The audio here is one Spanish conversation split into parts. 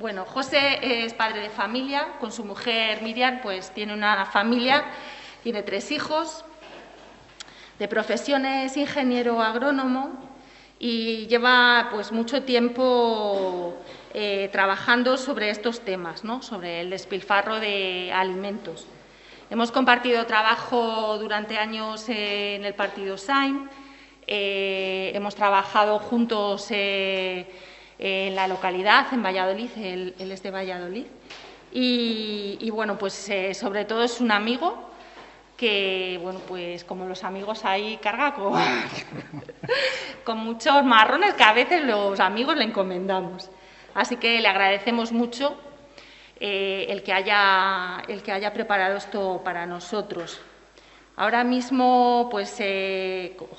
Bueno, José es padre de familia, con su mujer Miriam, pues tiene una familia, tiene 3 hijos, de profesión es ingeniero agrónomo y lleva pues mucho tiempo trabajando sobre estos temas, ¿no? Sobre el despilfarro de alimentos. Hemos compartido trabajo durante años en el partido SAIM, hemos trabajado juntos en la localidad, en Valladolid, él es de Valladolid, y bueno, pues sobre todo es un amigo que, bueno, pues como los amigos ahí carga con muchos marrones que a veces los amigos le encomendamos. Así que le agradecemos mucho el que haya preparado esto para nosotros. Ahora mismo, pues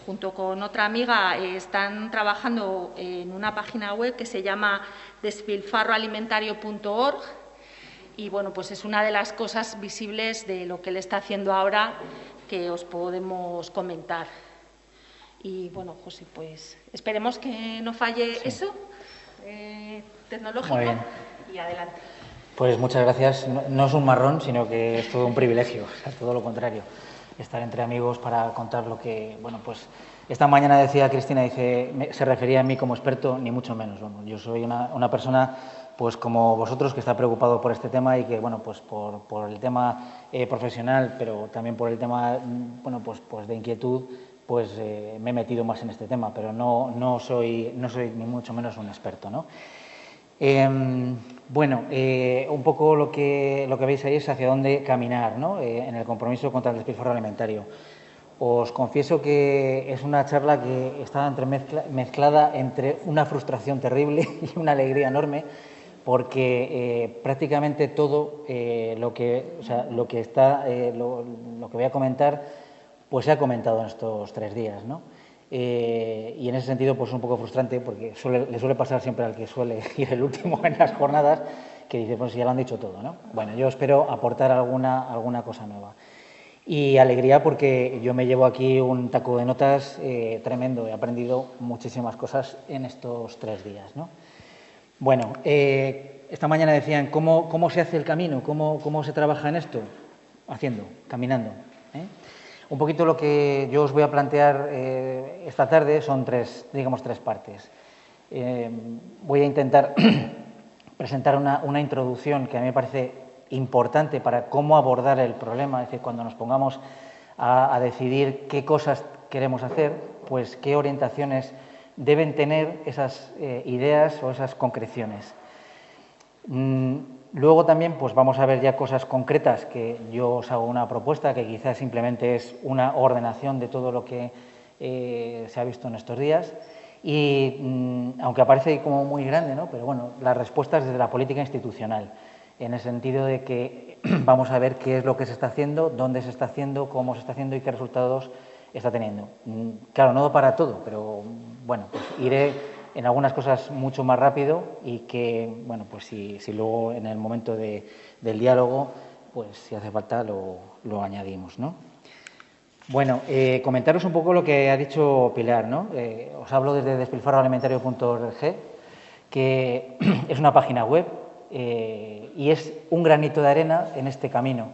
junto con otra amiga, están trabajando en una página web que se llama despilfarroalimentario.org y bueno, pues es una de las cosas visibles de lo que él está haciendo ahora que os podemos comentar. Y bueno, José, pues esperemos que no falle eso tecnológico. Muy bien. Y adelante. Pues muchas gracias. No es un marrón, sino que es todo un privilegio, o sea, todo lo contrario. Estar entre amigos para contar lo que, bueno, pues esta mañana decía Cristina, se refería a mí como experto, ni mucho menos. Bueno, yo soy una persona, pues como vosotros, que está preocupado por este tema y que, bueno, pues por el tema profesional, pero también por el tema, bueno, pues de inquietud, pues me he metido más en este tema, pero no soy ni mucho menos un experto, ¿no? Bueno, un poco lo que veis ahí es hacia dónde caminar, ¿no? En el compromiso contra el despilfarro alimentario. Os confieso que es una charla que está mezclada entre una frustración terrible y una alegría enorme, porque prácticamente todo lo que voy a comentar, pues se ha comentado en estos 3 días, ¿no? Y en ese sentido, pues un poco frustrante, porque le suele pasar siempre al que suele ir el último en las jornadas, que dice, pues ya lo han dicho todo, ¿no? Bueno, yo espero aportar alguna cosa nueva. Y alegría porque yo me llevo aquí un taco de notas tremendo, he aprendido muchísimas cosas en estos 3 días, ¿no? Bueno, esta mañana decían, ¿cómo se hace el camino? ¿Cómo se trabaja en esto? Haciendo, caminando, ¿eh? Un poquito lo que yo os voy a plantear esta tarde son 3 partes. Voy a intentar presentar una introducción que a mí me parece importante para cómo abordar el problema, es decir, cuando nos pongamos a decidir qué cosas queremos hacer, pues qué orientaciones deben tener esas ideas o esas concreciones. Luego también pues vamos a ver ya cosas concretas, que yo os hago una propuesta que quizás simplemente es una ordenación de todo lo que se ha visto en estos días y aunque aparece como muy grande, ¿no? Pero bueno, las respuestas desde la política institucional, en el sentido de que vamos a ver qué es lo que se está haciendo, dónde se está haciendo, cómo se está haciendo y qué resultados está teniendo. Claro, no para todo, pero bueno, pues iré en algunas cosas mucho más rápido y que, bueno, pues si luego en el momento del diálogo, pues si hace falta lo añadimos, ¿no? Bueno, comentaros un poco lo que ha dicho Pilar, ¿no? Os hablo desde despilfarroalimentario.org, que es una página web y es un granito de arena en este camino.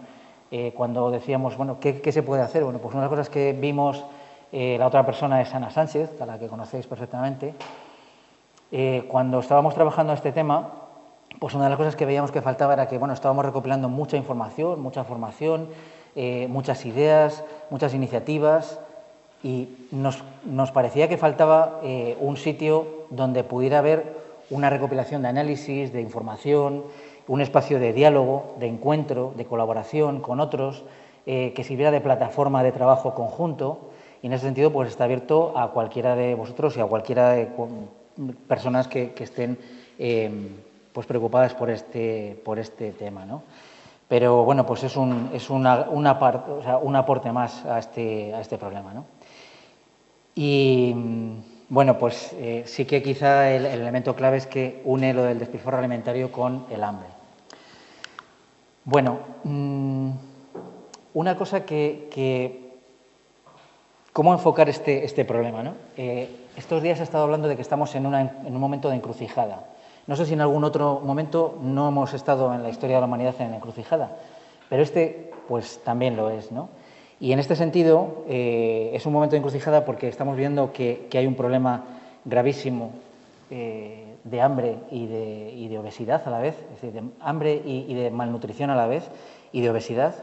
Cuando decíamos, bueno, ¿qué se puede hacer? Bueno, pues una de las cosas que vimos, la otra persona es Ana Sánchez, a la que conocéis perfectamente. Cuando estábamos trabajando este tema, pues una de las cosas que veíamos que faltaba era que, bueno, estábamos recopilando mucha información, mucha formación, muchas ideas, muchas iniciativas y nos parecía que faltaba un sitio donde pudiera haber una recopilación de análisis, de información, un espacio de diálogo, de encuentro, de colaboración con otros, que sirviera de plataforma de trabajo conjunto y en ese sentido pues está abierto a cualquiera de vosotros y a cualquiera de personas que estén pues preocupadas por este tema, ¿no? Pero bueno, pues es un aporte más a este problema, ¿no? Y bueno, pues sí que quizá el elemento clave es que une lo del despilfarro alimentario con el hambre. Bueno, una cosa ¿cómo enfocar este problema, ¿no? Estos días he estado hablando de que estamos en un momento de encrucijada. No sé si en algún otro momento no hemos estado en la historia de la humanidad en la encrucijada, pero este pues también lo es, ¿no? Y en este sentido es un momento de encrucijada porque estamos viendo que hay un problema gravísimo de hambre y de obesidad a la vez, es decir, de hambre y de malnutrición a la vez y de obesidad.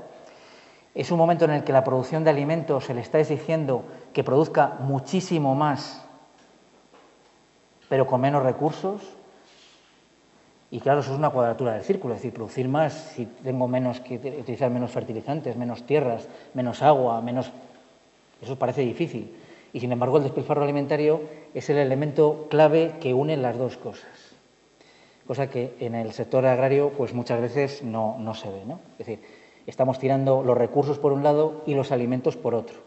Es un momento en el que la producción de alimentos se le está exigiendo que produzca muchísimo más, pero con menos recursos. Y claro, eso es una cuadratura del círculo, es decir, producir más si tengo que utilizar menos fertilizantes, menos tierras, menos agua, menos... Eso parece difícil. Y sin embargo, el despilfarro alimentario es el elemento clave que une las dos cosas. Cosa que en el sector agrario pues muchas veces no se ve, ¿no? Es decir, estamos tirando los recursos por un lado y los alimentos por otro.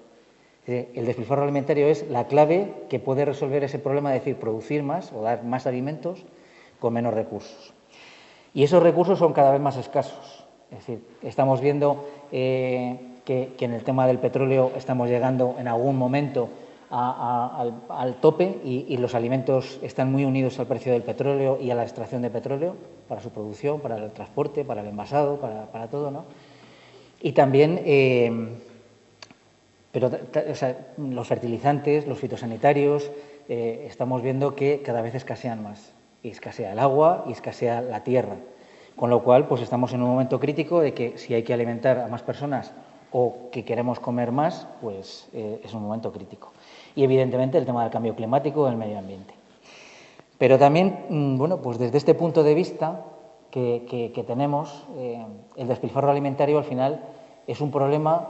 Es decir, el despilfarro alimentario es la clave que puede resolver ese problema de decir producir más o dar más alimentos con menos recursos. Y esos recursos son cada vez más escasos. Es decir, estamos viendo que en el tema del petróleo estamos llegando en algún momento al tope y los alimentos están muy unidos al precio del petróleo y a la extracción de petróleo para su producción, para el transporte, para el envasado, para todo, ¿no? Y también, o sea, los fertilizantes, los fitosanitarios, estamos viendo que cada vez escasean más. Y escasea el agua y escasea la tierra. Con lo cual, pues estamos en un momento crítico de que si hay que alimentar a más personas o que queremos comer más, pues es un momento crítico. Y evidentemente el tema del cambio climático y el medio ambiente. Pero también, bueno, pues desde este punto de vista que tenemos, el despilfarro alimentario al final es un problema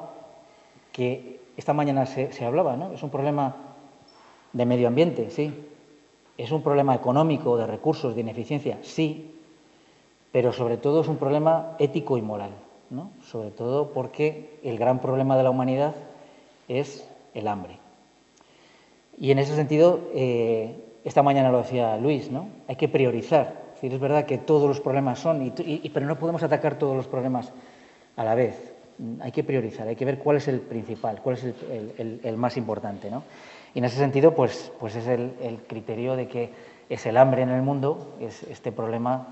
que esta mañana se hablaba, ¿no? Es un problema de medio ambiente, sí. Es un problema económico, de recursos, de ineficiencia, sí, pero sobre todo es un problema ético y moral, ¿no? Sobre todo porque el gran problema de la humanidad es el hambre. Y en ese sentido, esta mañana lo decía Luis, ¿no? Hay que priorizar. Es decir, es verdad que todos los problemas son, pero no podemos atacar todos los problemas a la vez. Hay que priorizar, hay que ver cuál es el principal, cuál es el más importante, ¿no? Y en ese sentido, pues es el criterio de que es el hambre en el mundo, es este problema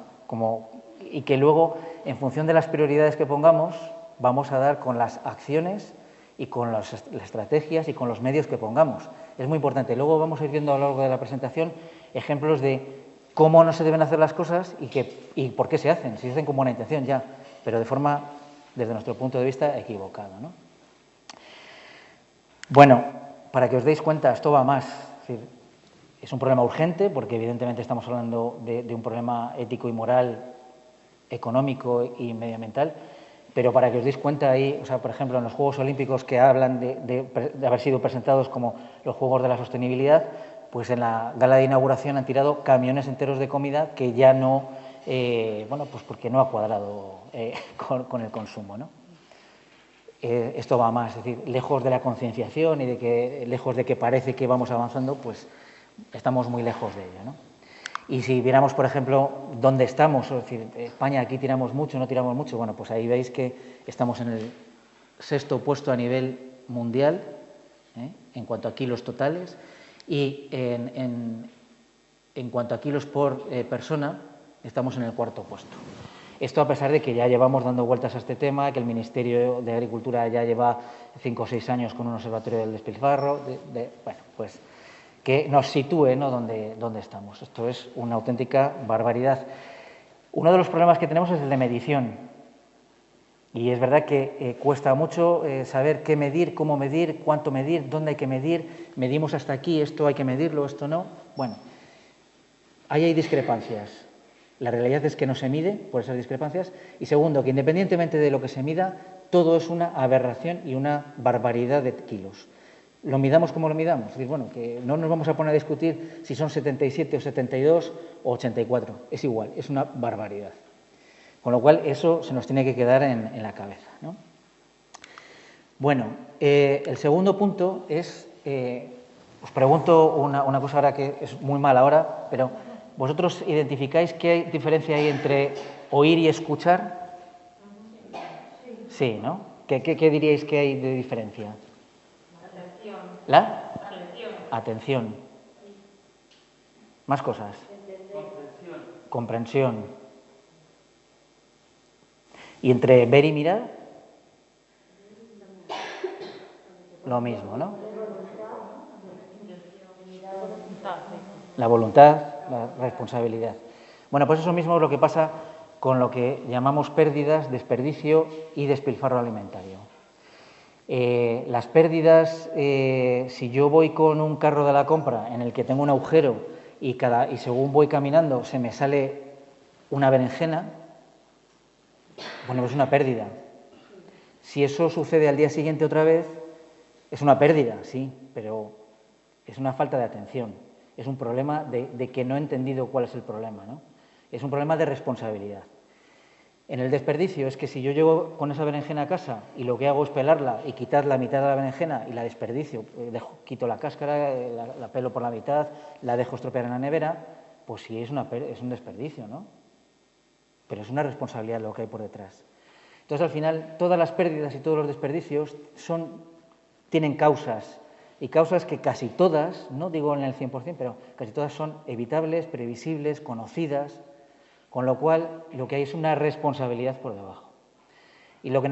y que luego, en función de las prioridades que pongamos, vamos a dar con las acciones y con las estrategias y con los medios que pongamos. Es muy importante. Luego vamos a ir viendo a lo largo de la presentación ejemplos de cómo no se deben hacer las cosas y por qué se hacen. Si se hacen con buena intención ya, pero de forma, desde nuestro punto de vista, equivocada, ¿no? Bueno, para que os deis cuenta, esto va más. Es un problema urgente porque evidentemente estamos hablando de un problema ético y moral, económico y medioambiental, pero para que os deis cuenta ahí, o sea, por ejemplo, en los Juegos Olímpicos que hablan de haber sido presentados como los Juegos de la Sostenibilidad, pues en la gala de inauguración han tirado camiones enteros de comida que ya no, bueno, pues porque no ha cuadrado con el consumo, ¿no? Esto va más, es decir, lejos de la concienciación y lejos de que parece que vamos avanzando, pues estamos muy lejos de ello, ¿no? Y si viéramos, por ejemplo, dónde estamos, es decir, España, aquí tiramos mucho, no tiramos mucho, bueno, pues ahí veis que estamos en el 6º puesto a nivel mundial, en cuanto a kilos totales, y en cuanto a kilos por persona, estamos en el 4º puesto. Esto a pesar de que ya llevamos dando vueltas a este tema, que el Ministerio de Agricultura ya lleva 5 o 6 años con un observatorio del despilfarro, bueno, pues que nos sitúe, ¿no?, donde estamos. Esto es una auténtica barbaridad. Uno de los problemas que tenemos es el de medición. Y es verdad que cuesta mucho saber qué medir, cómo medir, cuánto medir, dónde hay que medir. Medimos hasta aquí, esto hay que medirlo, esto no. Bueno, ahí hay discrepancias. La realidad es que no se mide por esas discrepancias. Y segundo, que independientemente de lo que se mida, todo es una aberración y una barbaridad de kilos. Lo midamos como lo midamos. Es decir, bueno, que no nos vamos a poner a discutir si son 77 o 72 o 84. Es igual, es una barbaridad. Con lo cual, eso se nos tiene que quedar en la cabeza, ¿no? Bueno, el segundo punto es, os pregunto una cosa ahora que es muy mala ahora, pero ¿vosotros identificáis qué diferencia hay entre oír y escuchar? Sí, ¿no? ¿Qué diríais que hay de diferencia? Atención. Atención. Más cosas. comprensión. Y entre ver y mirar, lo mismo, ¿no? La voluntad, la responsabilidad. Bueno, pues eso mismo es lo que pasa con lo que llamamos pérdidas, desperdicio y despilfarro alimentario. Las pérdidas, si yo voy con un carro de la compra en el que tengo un agujero y según voy caminando se me sale una berenjena, bueno, es una pérdida. Si eso sucede al día siguiente otra vez, es una pérdida, sí, pero es una falta de atención. Es un problema de que no he entendido cuál es el problema, ¿no? Es un problema de responsabilidad. En el desperdicio es que si yo llego con esa berenjena a casa y lo que hago es pelarla y quitar la mitad de la berenjena y la desperdicio, quito la cáscara, la pelo por la mitad, la dejo estropear en la nevera, pues sí es un desperdicio, ¿no? Pero es una responsabilidad lo que hay por detrás. Entonces, al final, todas las pérdidas y todos los desperdicios tienen causas, y causas que casi todas, no digo en el 100%, pero casi todas son evitables, previsibles, conocidas, con lo cual lo que hay es una responsabilidad por debajo. Y lo que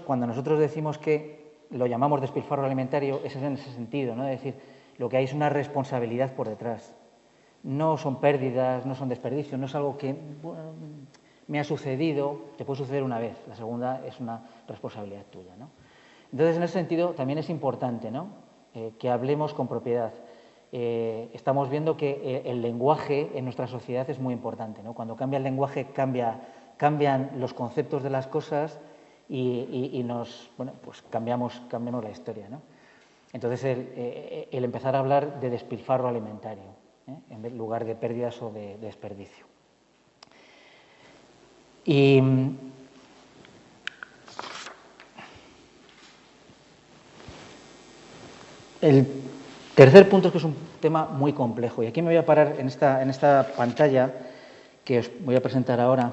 cuando nosotros decimos que lo llamamos despilfarro alimentario, es en ese sentido, ¿no? Es decir, lo que hay es una responsabilidad por detrás. No son pérdidas, no son desperdicios, no es algo que me ha sucedido, te puede suceder una vez, la segunda es una responsabilidad tuya, ¿no? Entonces, en ese sentido, también es importante, ¿no? Que hablemos con propiedad. Estamos viendo que el lenguaje en nuestra sociedad es muy importante, ¿no? Cuando cambia el lenguaje, cambian los conceptos de las cosas y pues cambiamos la historia, ¿no? Entonces, el empezar a hablar de despilfarro alimentario, en lugar de pérdidas o de desperdicio. Y el tercer punto es que es un tema muy complejo, y aquí me voy a parar en esta pantalla que os voy a presentar ahora,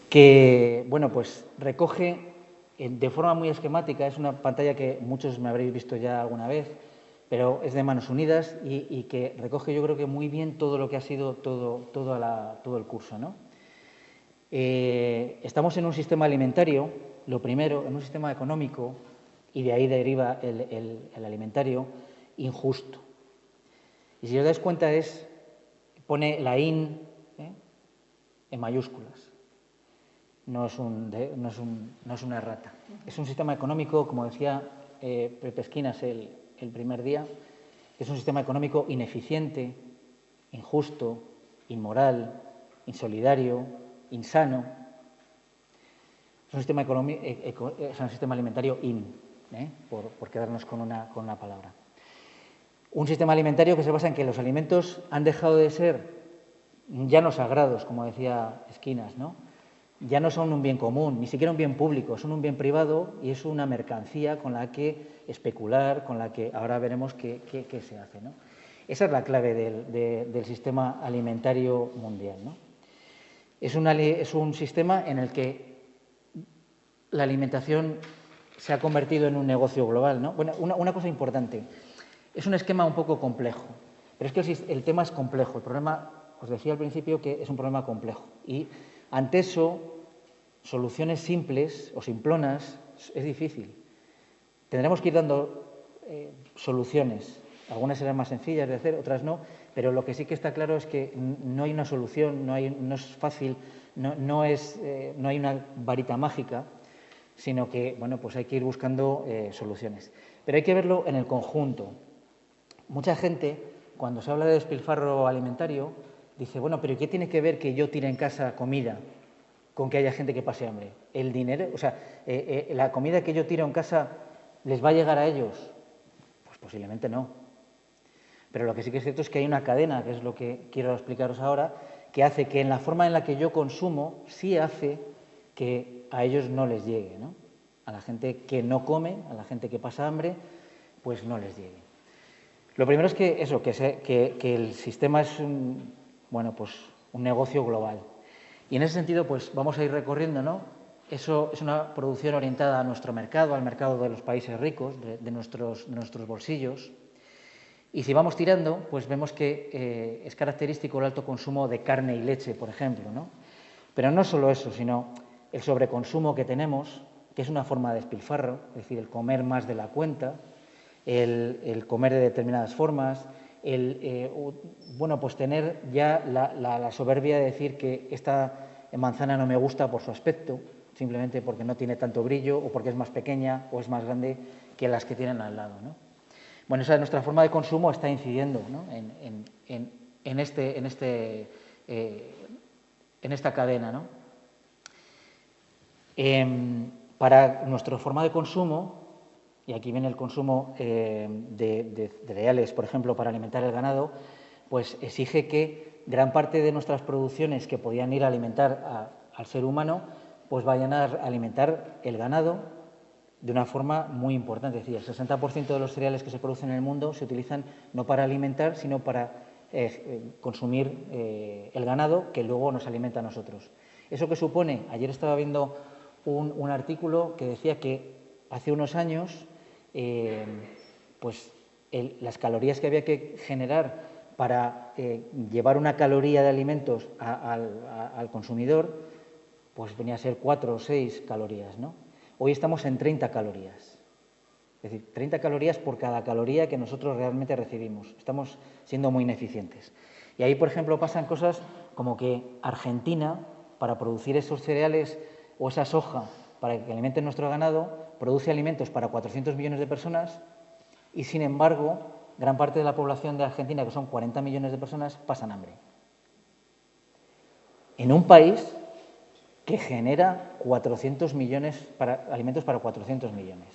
que, bueno, pues recoge de forma muy esquemática, es una pantalla que muchos me habréis visto ya alguna vez, pero es de Manos Unidas y que recoge, yo creo que muy bien todo lo que ha sido todo el curso, ¿no? Estamos en un sistema alimentario, lo primero, en un sistema económico, y de ahí deriva el alimentario, injusto. Y si os dais cuenta pone la IN en mayúsculas. No es una errata. Es un sistema económico, como decía Pepe Esquinas el primer día, es un sistema económico ineficiente, injusto, inmoral, insolidario, insano. Es un sistema alimentario por quedarnos con una palabra. Un sistema alimentario que se basa en que los alimentos han dejado de ser ya no sagrados, como decía Esquinas, ¿no? Ya no son un bien común, ni siquiera un bien público, son un bien privado y es una mercancía con la que especular, con la que ahora veremos qué se hace, ¿no? Esa es la clave del sistema alimentario mundial, ¿no? Es un sistema en el que la alimentación se ha convertido en un negocio global, ¿no? Bueno, una cosa importante, es un esquema un poco complejo, pero es que el tema es complejo. El problema, os decía al principio que es un problema complejo y ante eso, soluciones simples o simplonas es difícil. Tendremos que ir dando soluciones. Algunas serán más sencillas de hacer, otras no, pero lo que sí que está claro es que no hay una solución, no es fácil, no hay una varita mágica, sino que, bueno, pues hay que ir buscando soluciones. Pero hay que verlo en el conjunto. Mucha gente, cuando se habla de despilfarro alimentario, dice, bueno, pero ¿qué tiene que ver que yo tire en casa comida con que haya gente que pase hambre? El dinero, o sea, la comida que yo tiro en casa, ¿les va a llegar a ellos? Pues posiblemente no. Pero lo que sí que es cierto es que hay una cadena, que es lo que quiero explicaros ahora, que hace que en la forma en la que yo consumo, sí hace que a ellos no les llegue, ¿no? A la gente que no come, a la gente que pasa hambre, pues no les llegue. Lo primero es que el sistema es un negocio global. Y en ese sentido, pues vamos a ir recorriendo, ¿no? Eso es una producción orientada a nuestro mercado, al mercado de los países ricos, de nuestros bolsillos. Y si vamos tirando, pues vemos que es característico el alto consumo de carne y leche, por ejemplo, ¿no? Pero no solo eso, sino el sobreconsumo que tenemos, que es una forma de despilfarro, es decir, el comer más de la cuenta, el comer de determinadas formas, bueno, pues tener ya la soberbia de decir que esta manzana no me gusta por su aspecto, simplemente porque no tiene tanto brillo o porque es más pequeña o es más grande que las que tienen al lado, ¿no? Bueno, esa nuestra forma de consumo está incidiendo, ¿no?, en esta cadena, ¿no? Para nuestra forma de consumo, y aquí viene el consumo de cereales, por ejemplo, para alimentar el ganado, pues exige que gran parte de nuestras producciones que podían ir a alimentar al ser humano, pues vayan a alimentar el ganado de una forma muy importante. Es decir, el 60% de los cereales que se producen en el mundo se utilizan no para alimentar, sino para consumir el ganado, que luego nos alimenta a nosotros. ¿Eso qué supone? Ayer estaba viendo un artículo que decía que hace unos años pues las calorías que había que generar para llevar una caloría de alimentos al consumidor, pues venía a ser 4 o 6 calorías, ¿no? Hoy estamos en 30 calorías. Es decir, 30 calorías por cada caloría que nosotros realmente recibimos. Estamos siendo muy ineficientes. Y ahí, por ejemplo, pasan cosas como que Argentina, para producir esos cereales o esa soja para que alimenten nuestro ganado, produce alimentos para 400 millones de personas y, sin embargo, gran parte de la población de Argentina, que son 40 millones de personas, pasan hambre. En un país que genera 400 millones alimentos para 400 millones.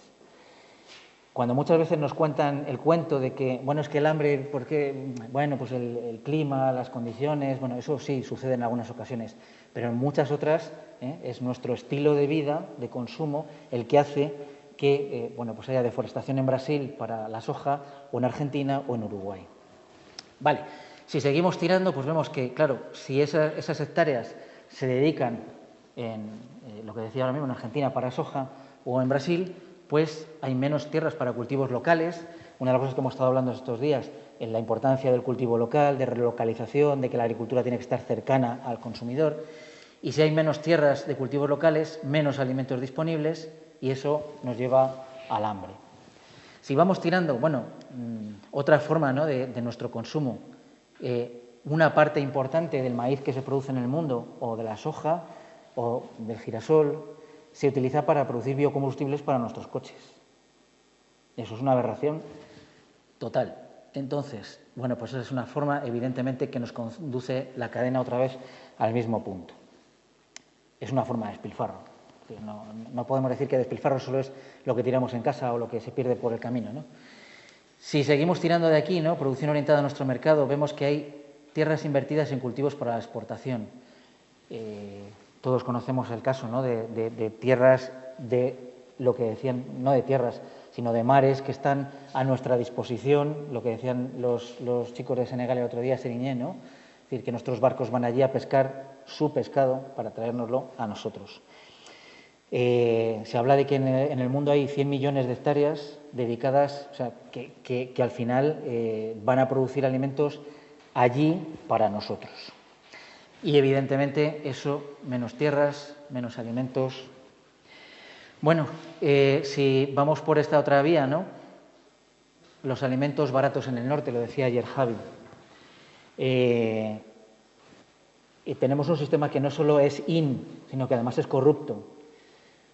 Cuando muchas veces nos cuentan el cuento de que, bueno, es que el hambre, porque, bueno, pues el clima, las condiciones, bueno, eso sí sucede en algunas ocasiones, pero en muchas otras es nuestro estilo de vida, de consumo, el que hace que, bueno, pues haya deforestación en Brasil para la soja, o en Argentina o en Uruguay. Vale, si seguimos tirando, pues vemos que, claro, si esas hectáreas se dedican en lo que decía ahora mismo, en Argentina para soja o en Brasil, pues hay menos tierras para cultivos locales. Una de las cosas que hemos estado hablando estos días es la importancia del cultivo local, de relocalización, de que la agricultura tiene que estar cercana al consumidor. Y si hay menos tierras de cultivos locales, menos alimentos disponibles y eso nos lleva al hambre. Si vamos tirando, bueno, otra forma, ¿no?, de nuestro consumo, una parte importante del maíz que se produce en el mundo o de la soja o del girasol se utiliza para producir biocombustibles para nuestros coches. Eso es una aberración total. Entonces, bueno, pues esa es una forma, evidentemente, que nos conduce la cadena otra vez al mismo punto. Es una forma de despilfarro. No podemos decir que despilfarro solo es lo que tiramos en casa o lo que se pierde por el camino, ¿no? Si seguimos tirando de aquí, ¿no?, producción orientada a nuestro mercado, vemos que hay tierras invertidas en cultivos para la exportación. Todos conocemos el caso, ¿no?, de tierras, de lo que decían, no de tierras, sino de mares que están a nuestra disposición, lo que decían los chicos de Senegal el otro día, Seriñé, ¿no? Es decir, que nuestros barcos van allí a pescar su pescado para traérnoslo a nosotros. Se habla de que en el mundo hay 100 millones de hectáreas dedicadas, o sea, que al final van a producir alimentos allí para nosotros. Y evidentemente eso, menos tierras, menos alimentos. Bueno, si vamos por esta otra vía, ¿no?, los alimentos baratos en el norte, lo decía ayer Javi. Y tenemos un sistema que no solo es sino que además es corrupto.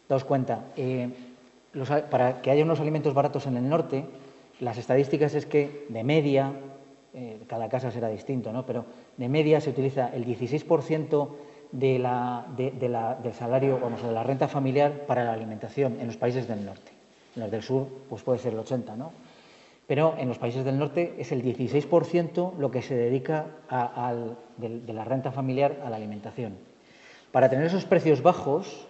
Daos cuenta, para que haya unos alimentos baratos en el norte, las estadísticas es que de media, cada casa será distinto, ¿no?, pero de media se utiliza el 16% del salario, vamos, de la renta familiar para la alimentación en los países del norte. En los del sur pues puede ser el 80%, ¿no? Pero en los países del norte es el 16% lo que se dedica de la renta familiar a la alimentación. Para tener esos precios bajos,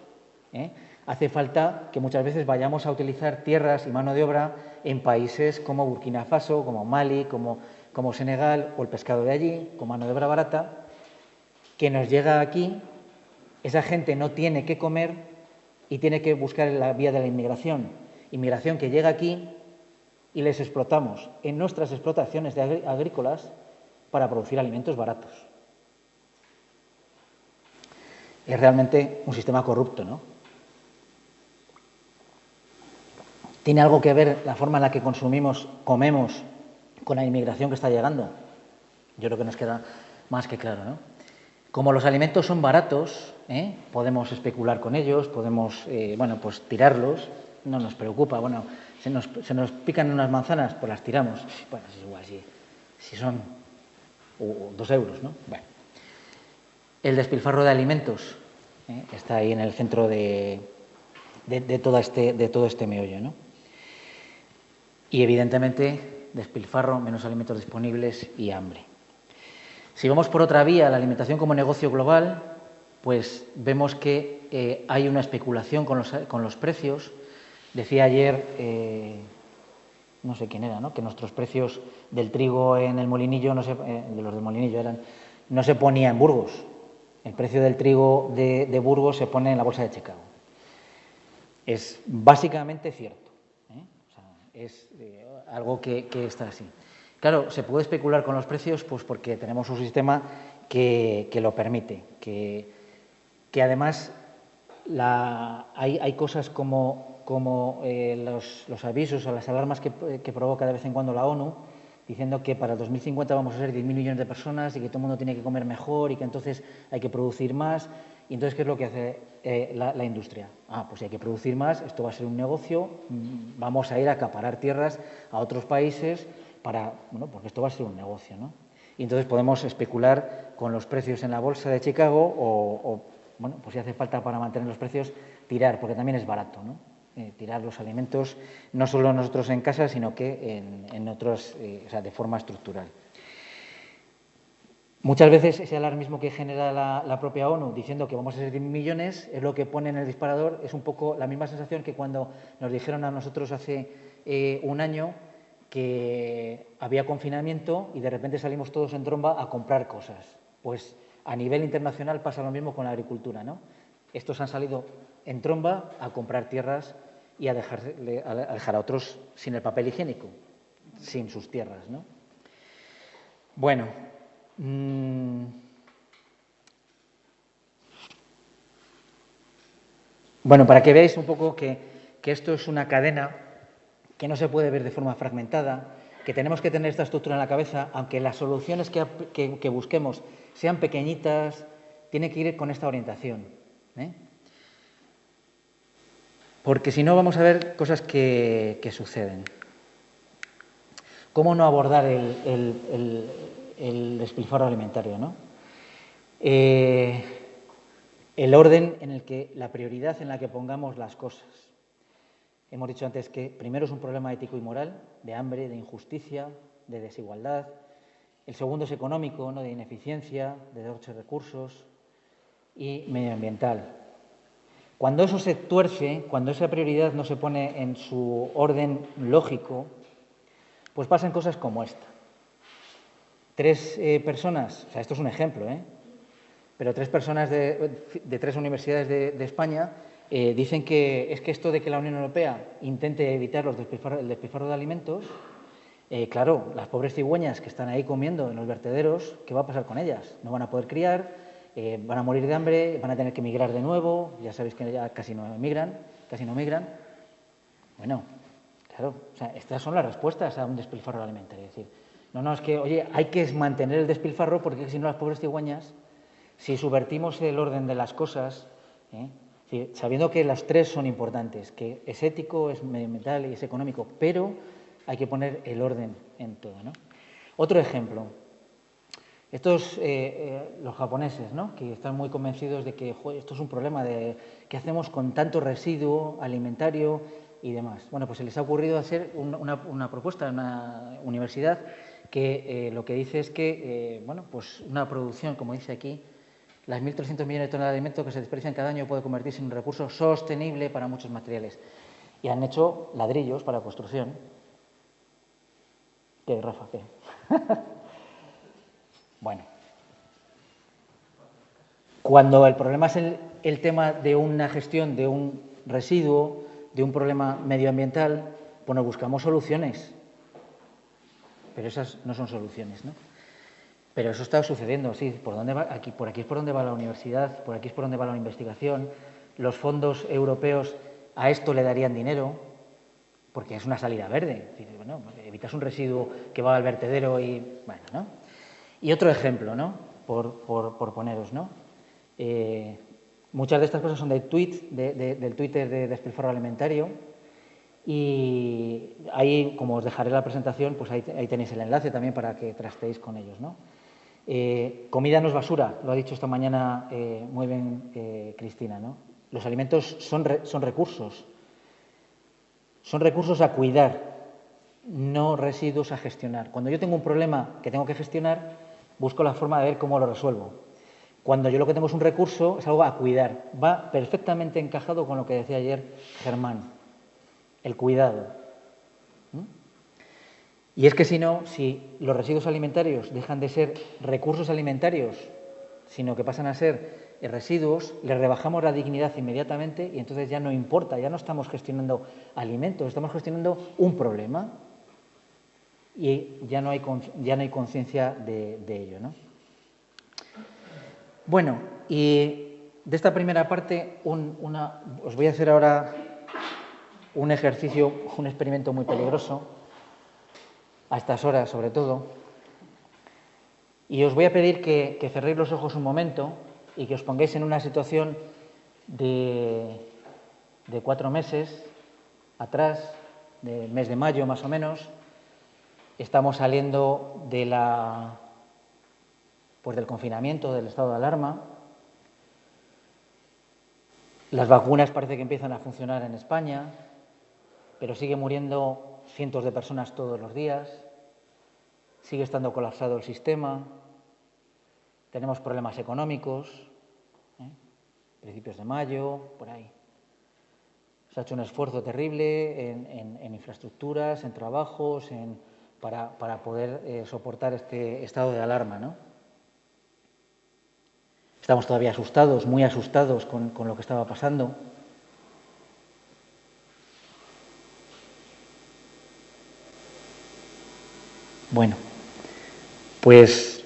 hace falta que muchas veces vayamos a utilizar tierras y mano de obra en países como Burkina Faso, como Mali, como Senegal, o el pescado de allí, con mano de obra barata, que nos llega aquí, esa gente no tiene qué comer y tiene que buscar la vía de la inmigración. Inmigración que llega aquí y les explotamos en nuestras explotaciones agrícolas para producir alimentos baratos. Es realmente un sistema corrupto, ¿no? ¿Tiene algo que ver la forma en la que comemos, con la inmigración que está llegando? Yo creo que nos queda más que claro, ¿no? Como los alimentos son baratos, podemos especular con ellos, podemos, pues tirarlos, no nos preocupa. Bueno, se nos pican unas manzanas, pues las tiramos. Bueno, es igual, si son 2 euros, ¿no? Bueno. El despilfarro de alimentos está ahí en el centro de todo este meollo, ¿no? Y, evidentemente, despilfarro, menos alimentos disponibles y hambre. Si vamos por otra vía, la alimentación como negocio global, pues vemos que hay una especulación con los precios. Decía ayer, no sé quién era, ¿no?, que nuestros precios del trigo en el Molinillo, de los del Molinillo no se ponía en Burgos. El precio del trigo de Burgos se pone en la bolsa de Chicago. Es básicamente cierto. O sea, es algo que está así. Claro, se puede especular con los precios pues porque tenemos un sistema que lo permite, que además hay cosas como los avisos o las alarmas que provoca de vez en cuando la ONU, diciendo que para el 2050 vamos a ser 10.000 millones de personas y que todo el mundo tiene que comer mejor y que entonces hay que producir más. Y entonces, ¿qué es lo que hace la industria? Pues si hay que producir más, esto va a ser un negocio, vamos a ir a acaparar tierras a otros países porque esto va a ser un negocio, ¿no? Y entonces podemos especular con los precios en la bolsa de Chicago o pues si hace falta para mantener los precios, tirar, porque también es barato, ¿no? Tirar los alimentos, no solo nosotros en casa, sino que en otros, de forma estructural. Muchas veces ese alarmismo que genera la propia ONU diciendo que vamos a ser 10 millones es lo que pone en el disparador, es un poco la misma sensación que cuando nos dijeron a nosotros hace un año que había confinamiento y de repente salimos todos en tromba a comprar cosas. Pues a nivel internacional pasa lo mismo con la agricultura, ¿no? Estos han salido en tromba a comprar tierras y a dejar a otros sin el papel higiénico, sin sus tierras, ¿no? Bueno, para que veáis un poco que esto es una cadena que no se puede ver de forma fragmentada, que tenemos que tener esta estructura en la cabeza, aunque las soluciones que busquemos sean pequeñitas, tiene que ir con esta orientación, porque si no vamos a ver cosas que suceden. ¿Cómo no abordar el despilfarro alimentario, ¿no? El orden en el que, la prioridad en la que pongamos las cosas. Hemos dicho antes que primero es un problema ético y moral, de hambre, de injusticia, de desigualdad. El segundo es económico, ¿no?, de ineficiencia, de derroche de recursos, y medioambiental. Cuando eso se tuerce, cuando esa prioridad no se pone en su orden lógico, pues pasan cosas como esta. 3 personas, esto es un ejemplo, pero 3 personas de 3 universidades de España dicen que es que esto de que la Unión Europea intente evitar el despilfarro de alimentos, claro, las pobres cigüeñas que están ahí comiendo en los vertederos, ¿qué va a pasar con ellas? No van a poder criar, van a morir de hambre, van a tener que migrar de nuevo, ya sabéis que ya casi no migran. Bueno, claro, estas son las respuestas a un despilfarro alimentario. Es decir, no, es que, oye, hay que mantener el despilfarro porque si no las pobres cigüeñas, si subvertimos el orden de las cosas, sabiendo que los 3 son importantes, que es ético, es medioambiental y es económico, pero hay que poner el orden en todo, ¿no? Otro ejemplo. Estos, los japoneses, ¿no?, que están muy convencidos de que esto es un problema de qué hacemos con tanto residuo alimentario y demás. Bueno, pues se les ha ocurrido hacer una propuesta en una universidad que lo que dice es que, pues una producción, como dice aquí, las 1.300 millones de toneladas de alimentos que se desperdician cada año puede convertirse en un recurso sostenible para muchos materiales. Y han hecho ladrillos para construcción. ¿Qué, Rafa? ¿Qué? Bueno. Cuando el problema es el tema de una gestión de un residuo, de un problema medioambiental, pues nos buscamos soluciones. pero esas no son soluciones, ¿no? Pero eso está sucediendo, sí. ¿Por dónde va? Por aquí es por donde va la universidad, por aquí es por donde va la investigación. Los fondos europeos a esto le darían dinero, porque es una salida verde. Es decir, bueno, evitas un residuo que va al vertedero y, bueno, ¿no? Y otro ejemplo, ¿no? Por poneros, ¿no? Muchas de estas cosas son del Twitter de Despilfarro Alimentario, y ahí, como os dejaré la presentación, pues ahí tenéis el enlace también para que trasteéis con ellos, ¿no? Comida no es basura, lo ha dicho esta mañana muy bien Cristina, ¿no? Los alimentos son recursos a cuidar, no residuos a gestionar. Cuando yo tengo un problema que tengo que gestionar, busco la forma de ver cómo lo resuelvo. Cuando yo lo que tengo es un recurso, es algo a cuidar. Va perfectamente encajado con lo que decía ayer Germán, el cuidado. Y es que si no, si los residuos alimentarios dejan de ser recursos alimentarios, sino que pasan a ser residuos, les rebajamos la dignidad inmediatamente y entonces ya no importa, ya no estamos gestionando alimentos, estamos gestionando un problema y ya no hay conciencia de ello, ¿no? Bueno, y de esta primera parte os voy a hacer ahora un ejercicio, un experimento muy peligroso, a estas horas sobre todo, y os voy a pedir que cerréis los ojos un momento y que os pongáis en una situación de 4 meses atrás, del mes de mayo más o menos. Estamos saliendo del confinamiento, del estado de alarma. Las vacunas parece que empiezan a funcionar en España, pero sigue muriendo cientos de personas todos los días. Sigue estando colapsado el sistema, tenemos problemas económicos, principios de mayo, por ahí. Se ha hecho un esfuerzo terrible en infraestructuras, en trabajos, para poder soportar este estado de alarma, ¿no? Estamos todavía asustados, muy asustados con lo que estaba pasando. Bueno, pues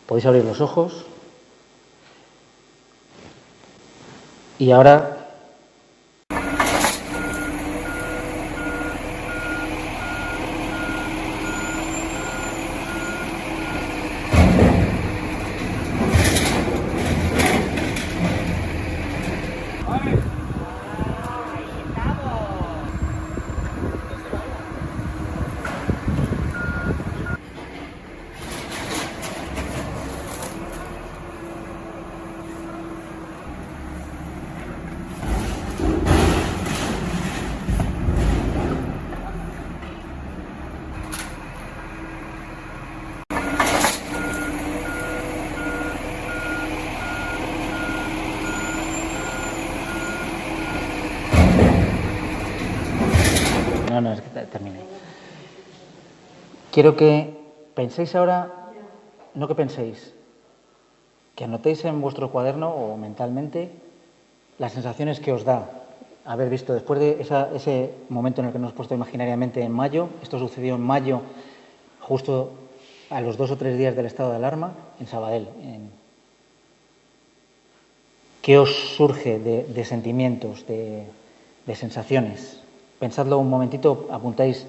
podéis abrir los ojos y ahora no, es que termine. Quiero que penséis ahora, no que penséis, que anotéis en vuestro cuaderno o mentalmente las sensaciones que os da haber visto después de ese momento en el que nos hemos puesto imaginariamente en mayo. Esto sucedió en mayo, justo a los 2 o 3 días del estado de alarma, en Sabadell. ¿Qué os surge de sentimientos, de sensaciones? Pensadlo un momentito, apuntáis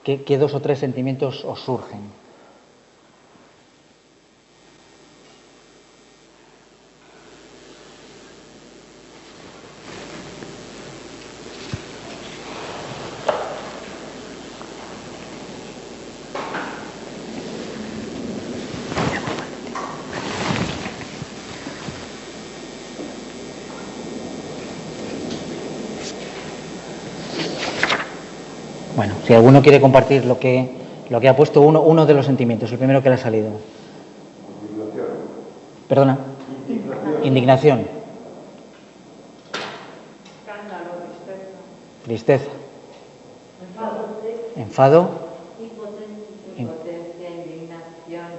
qué 2 o 3 sentimientos os surgen. Bueno, si alguno quiere compartir lo que ha puesto uno de los sentimientos, el primero que le ha salido. Indignación. ¿Perdona? Indignación. Escándalo, Tristeza. Enfado. impotencia, indignación,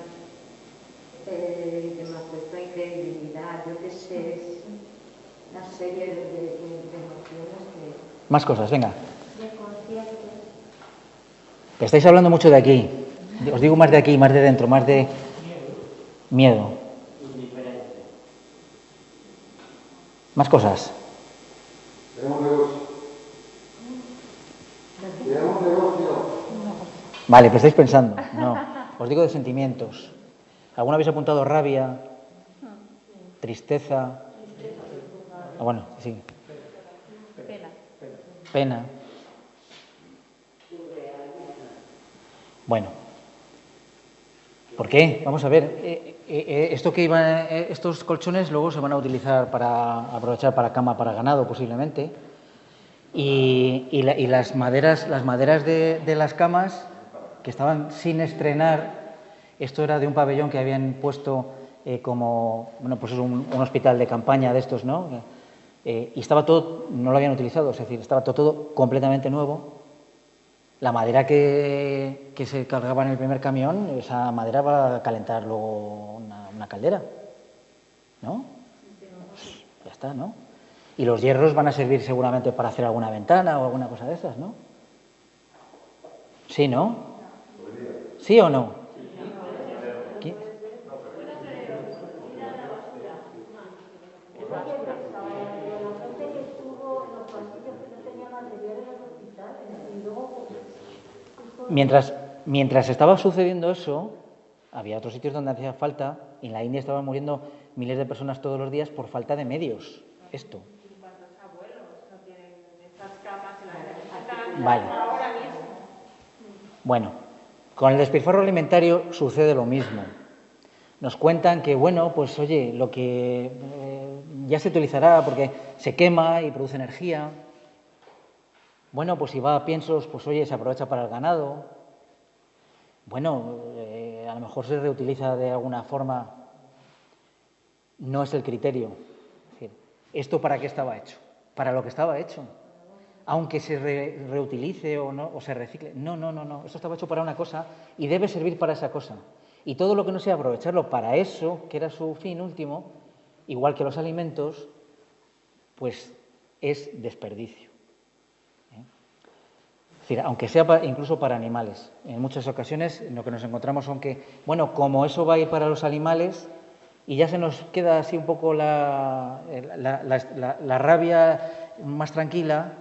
demostración, incredulidad, yo qué sé, es una serie de emociones que... Más cosas, venga. Desconcierto. Estáis hablando mucho de aquí. Os digo más de aquí, más de dentro, más de miedo. Más cosas. Tenemos negocio. Tenemos negocio. Vale, pues estáis pensando. No, os digo de sentimientos. ¿Alguna habéis apuntado rabia, tristeza? Ah, bueno, sí. Pena. Bueno. ¿Por qué? Vamos a ver. Estos colchones luego se van a utilizar para aprovechar para cama para ganado, posiblemente. Y las maderas de las camas que estaban sin estrenar, esto era de un pabellón que habían puesto como, bueno, pues es un hospital de campaña de estos, ¿no? Y estaba todo, no lo habían utilizado, es decir, estaba todo completamente nuevo. La madera que se cargaba en el primer camión, esa madera va a calentar luego una caldera, ¿no? Pues ya está, ¿no? Y los hierros van a servir seguramente para hacer alguna ventana o alguna cosa de esas, ¿no? ¿Sí, no? ¿Sí o no? ¿Qué? Mientras estaba sucediendo eso, había otros sitios donde hacía falta. En la India estaban muriendo miles de personas todos los días por falta de medios. Esto. Vale. Bueno, con el despilfarro alimentario sucede lo mismo. Nos cuentan que, bueno, pues oye, lo que ya se utilizará porque se quema y produce energía. Bueno, pues si va a piensos, pues oye, se aprovecha para el ganado. Bueno, a lo mejor se reutiliza de alguna forma. No es el criterio. Es decir, ¿esto para qué estaba hecho? Para lo que estaba hecho. Aunque se reutilice o no, o se recicle. No. Esto estaba hecho para una cosa y debe servir para esa cosa. Y todo lo que no sea aprovecharlo para eso, que era su fin último, igual que los alimentos, pues es desperdicio. Es decir, aunque sea incluso para animales. En muchas ocasiones lo que nos encontramos son que, bueno, como eso va a ir para los animales y ya se nos queda así un poco la rabia más tranquila,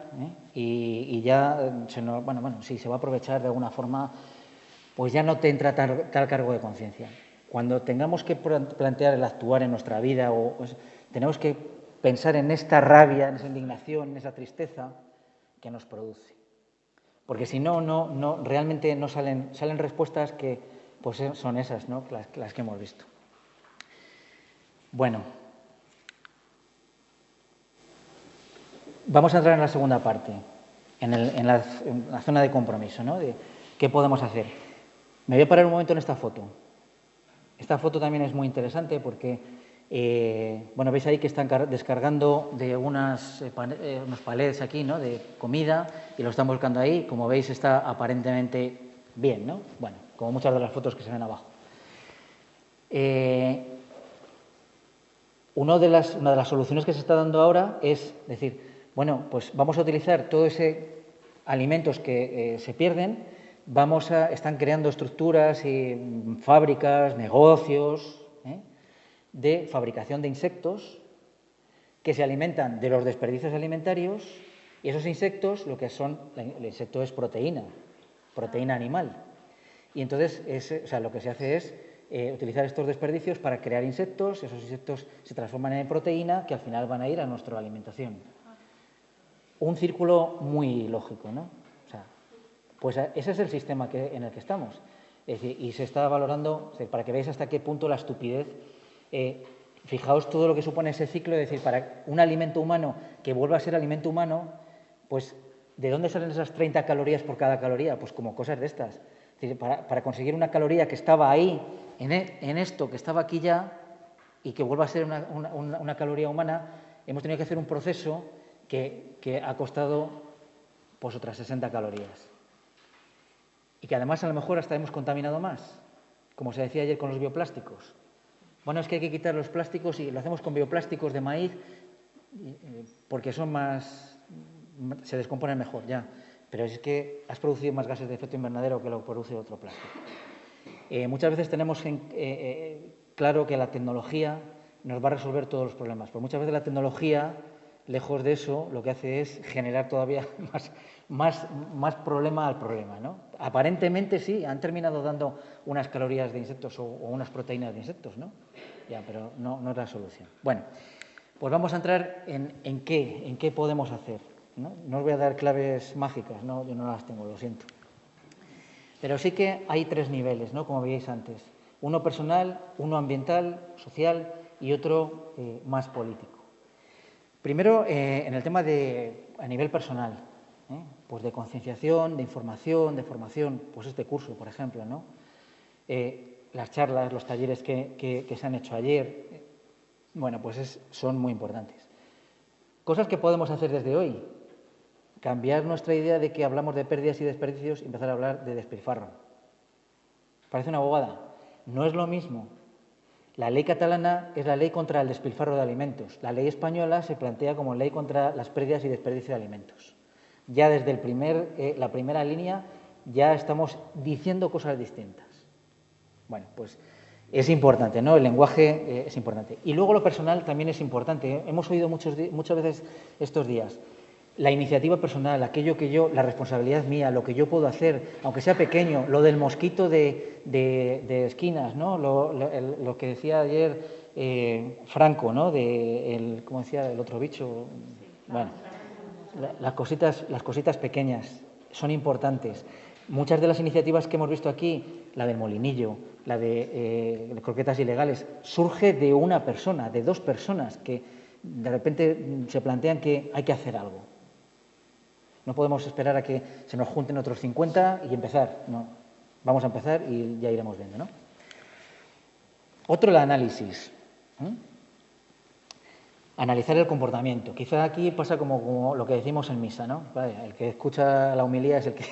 y ya se nos, si se va a aprovechar de alguna forma, pues ya no te entra tal cargo de conciencia. Cuando tengamos que plantear el actuar en nuestra vida, tenemos que pensar en esta rabia, en esa indignación, en esa tristeza que nos produce. Porque si no realmente no salen respuestas que pues son esas, ¿no? las que hemos visto. Bueno, vamos a entrar en la segunda parte, en la zona de compromiso, ¿no? De qué podemos hacer. Me voy a parar un momento en esta foto. Esta foto también es muy interesante porque, veis ahí que están descargando de unos palets aquí, ¿no? De comida y lo están buscando ahí. Como veis está aparentemente bien, ¿no? Bueno, como muchas de las fotos que se ven abajo. Una de las soluciones que se está dando ahora es decir, bueno, pues vamos a utilizar todo ese alimentos que se pierden, están creando estructuras y fábricas, negocios de fabricación de insectos que se alimentan de los desperdicios alimentarios, y esos insectos, el insecto es proteína animal. Y entonces lo que se hace es utilizar estos desperdicios para crear insectos. Esos insectos se transforman en proteína que al final van a ir a nuestra alimentación. Un círculo muy lógico, ¿no? Pues ese es el sistema en el que estamos. Es decir, y se está valorando, para que veáis hasta qué punto la estupidez. Fijaos todo lo que supone ese ciclo, es decir, para un alimento humano que vuelva a ser alimento humano, pues ¿de dónde salen esas 30 calorías por cada caloría? Pues como cosas de estas. Es decir, para conseguir una caloría que estaba ahí, en esto, que estaba aquí ya, y que vuelva a ser una caloría humana, hemos tenido que hacer un proceso que ha costado pues otras 60 calorías. Y que además a lo mejor hasta hemos contaminado más, como se decía ayer con los bioplásticos. Bueno, es que hay que quitar los plásticos y lo hacemos con bioplásticos de maíz porque son se descomponen mejor ya. pero es que has producido más gases de efecto invernadero que lo que produce otro plástico. Muchas veces tenemos claro que la tecnología nos va a resolver todos los problemas, pero muchas veces la tecnología, lejos de eso, lo que hace es generar todavía más problema al problema, ¿no? Aparentemente sí, han terminado dando unas calorías de insectos o unas proteínas de insectos, ¿no? Ya, pero no es la solución. Bueno, pues vamos a entrar en qué podemos hacer, ¿no? No os voy a dar claves mágicas, ¿no? Yo no las tengo, lo siento. Pero sí que hay 3 niveles, ¿no? Como veíais antes. Uno personal, uno ambiental, social y otro más político. Primero, en el tema a nivel personal, pues de concienciación, de información, de formación, pues este curso, por ejemplo, ¿no? Las charlas, los talleres que se han hecho ayer, bueno, pues son muy importantes. Cosas que podemos hacer desde hoy. Cambiar nuestra idea de que hablamos de pérdidas y desperdicios y empezar a hablar de despilfarro. Parece una bobada. No es lo mismo. La ley catalana es la ley contra el despilfarro de alimentos. La ley española se plantea como ley contra las pérdidas y desperdicios de alimentos. Ya desde la primera línea ya estamos diciendo cosas distintas. Bueno, pues es importante, ¿no? El lenguaje es importante. Y luego lo personal también es importante. Hemos oído muchas veces estos días. La iniciativa personal, aquello que la responsabilidad mía, lo que yo puedo hacer, aunque sea pequeño, lo del mosquito de esquinas, ¿no? Lo que decía ayer Franco, ¿no? ¿cómo decía el otro bicho? Bueno, las cositas pequeñas son importantes. Muchas de las iniciativas que hemos visto aquí, la del molinillo, la de croquetas ilegales, surge de una persona, de 2 personas que de repente se plantean que hay que hacer algo. No podemos esperar a que se nos junten otros 50 y empezar. No, vamos a empezar y ya iremos viendo, ¿no? Otro, el análisis. Analizar el comportamiento. Quizá aquí pasa como lo que decimos en misa, ¿no? Vale, el que escucha la homilía es el que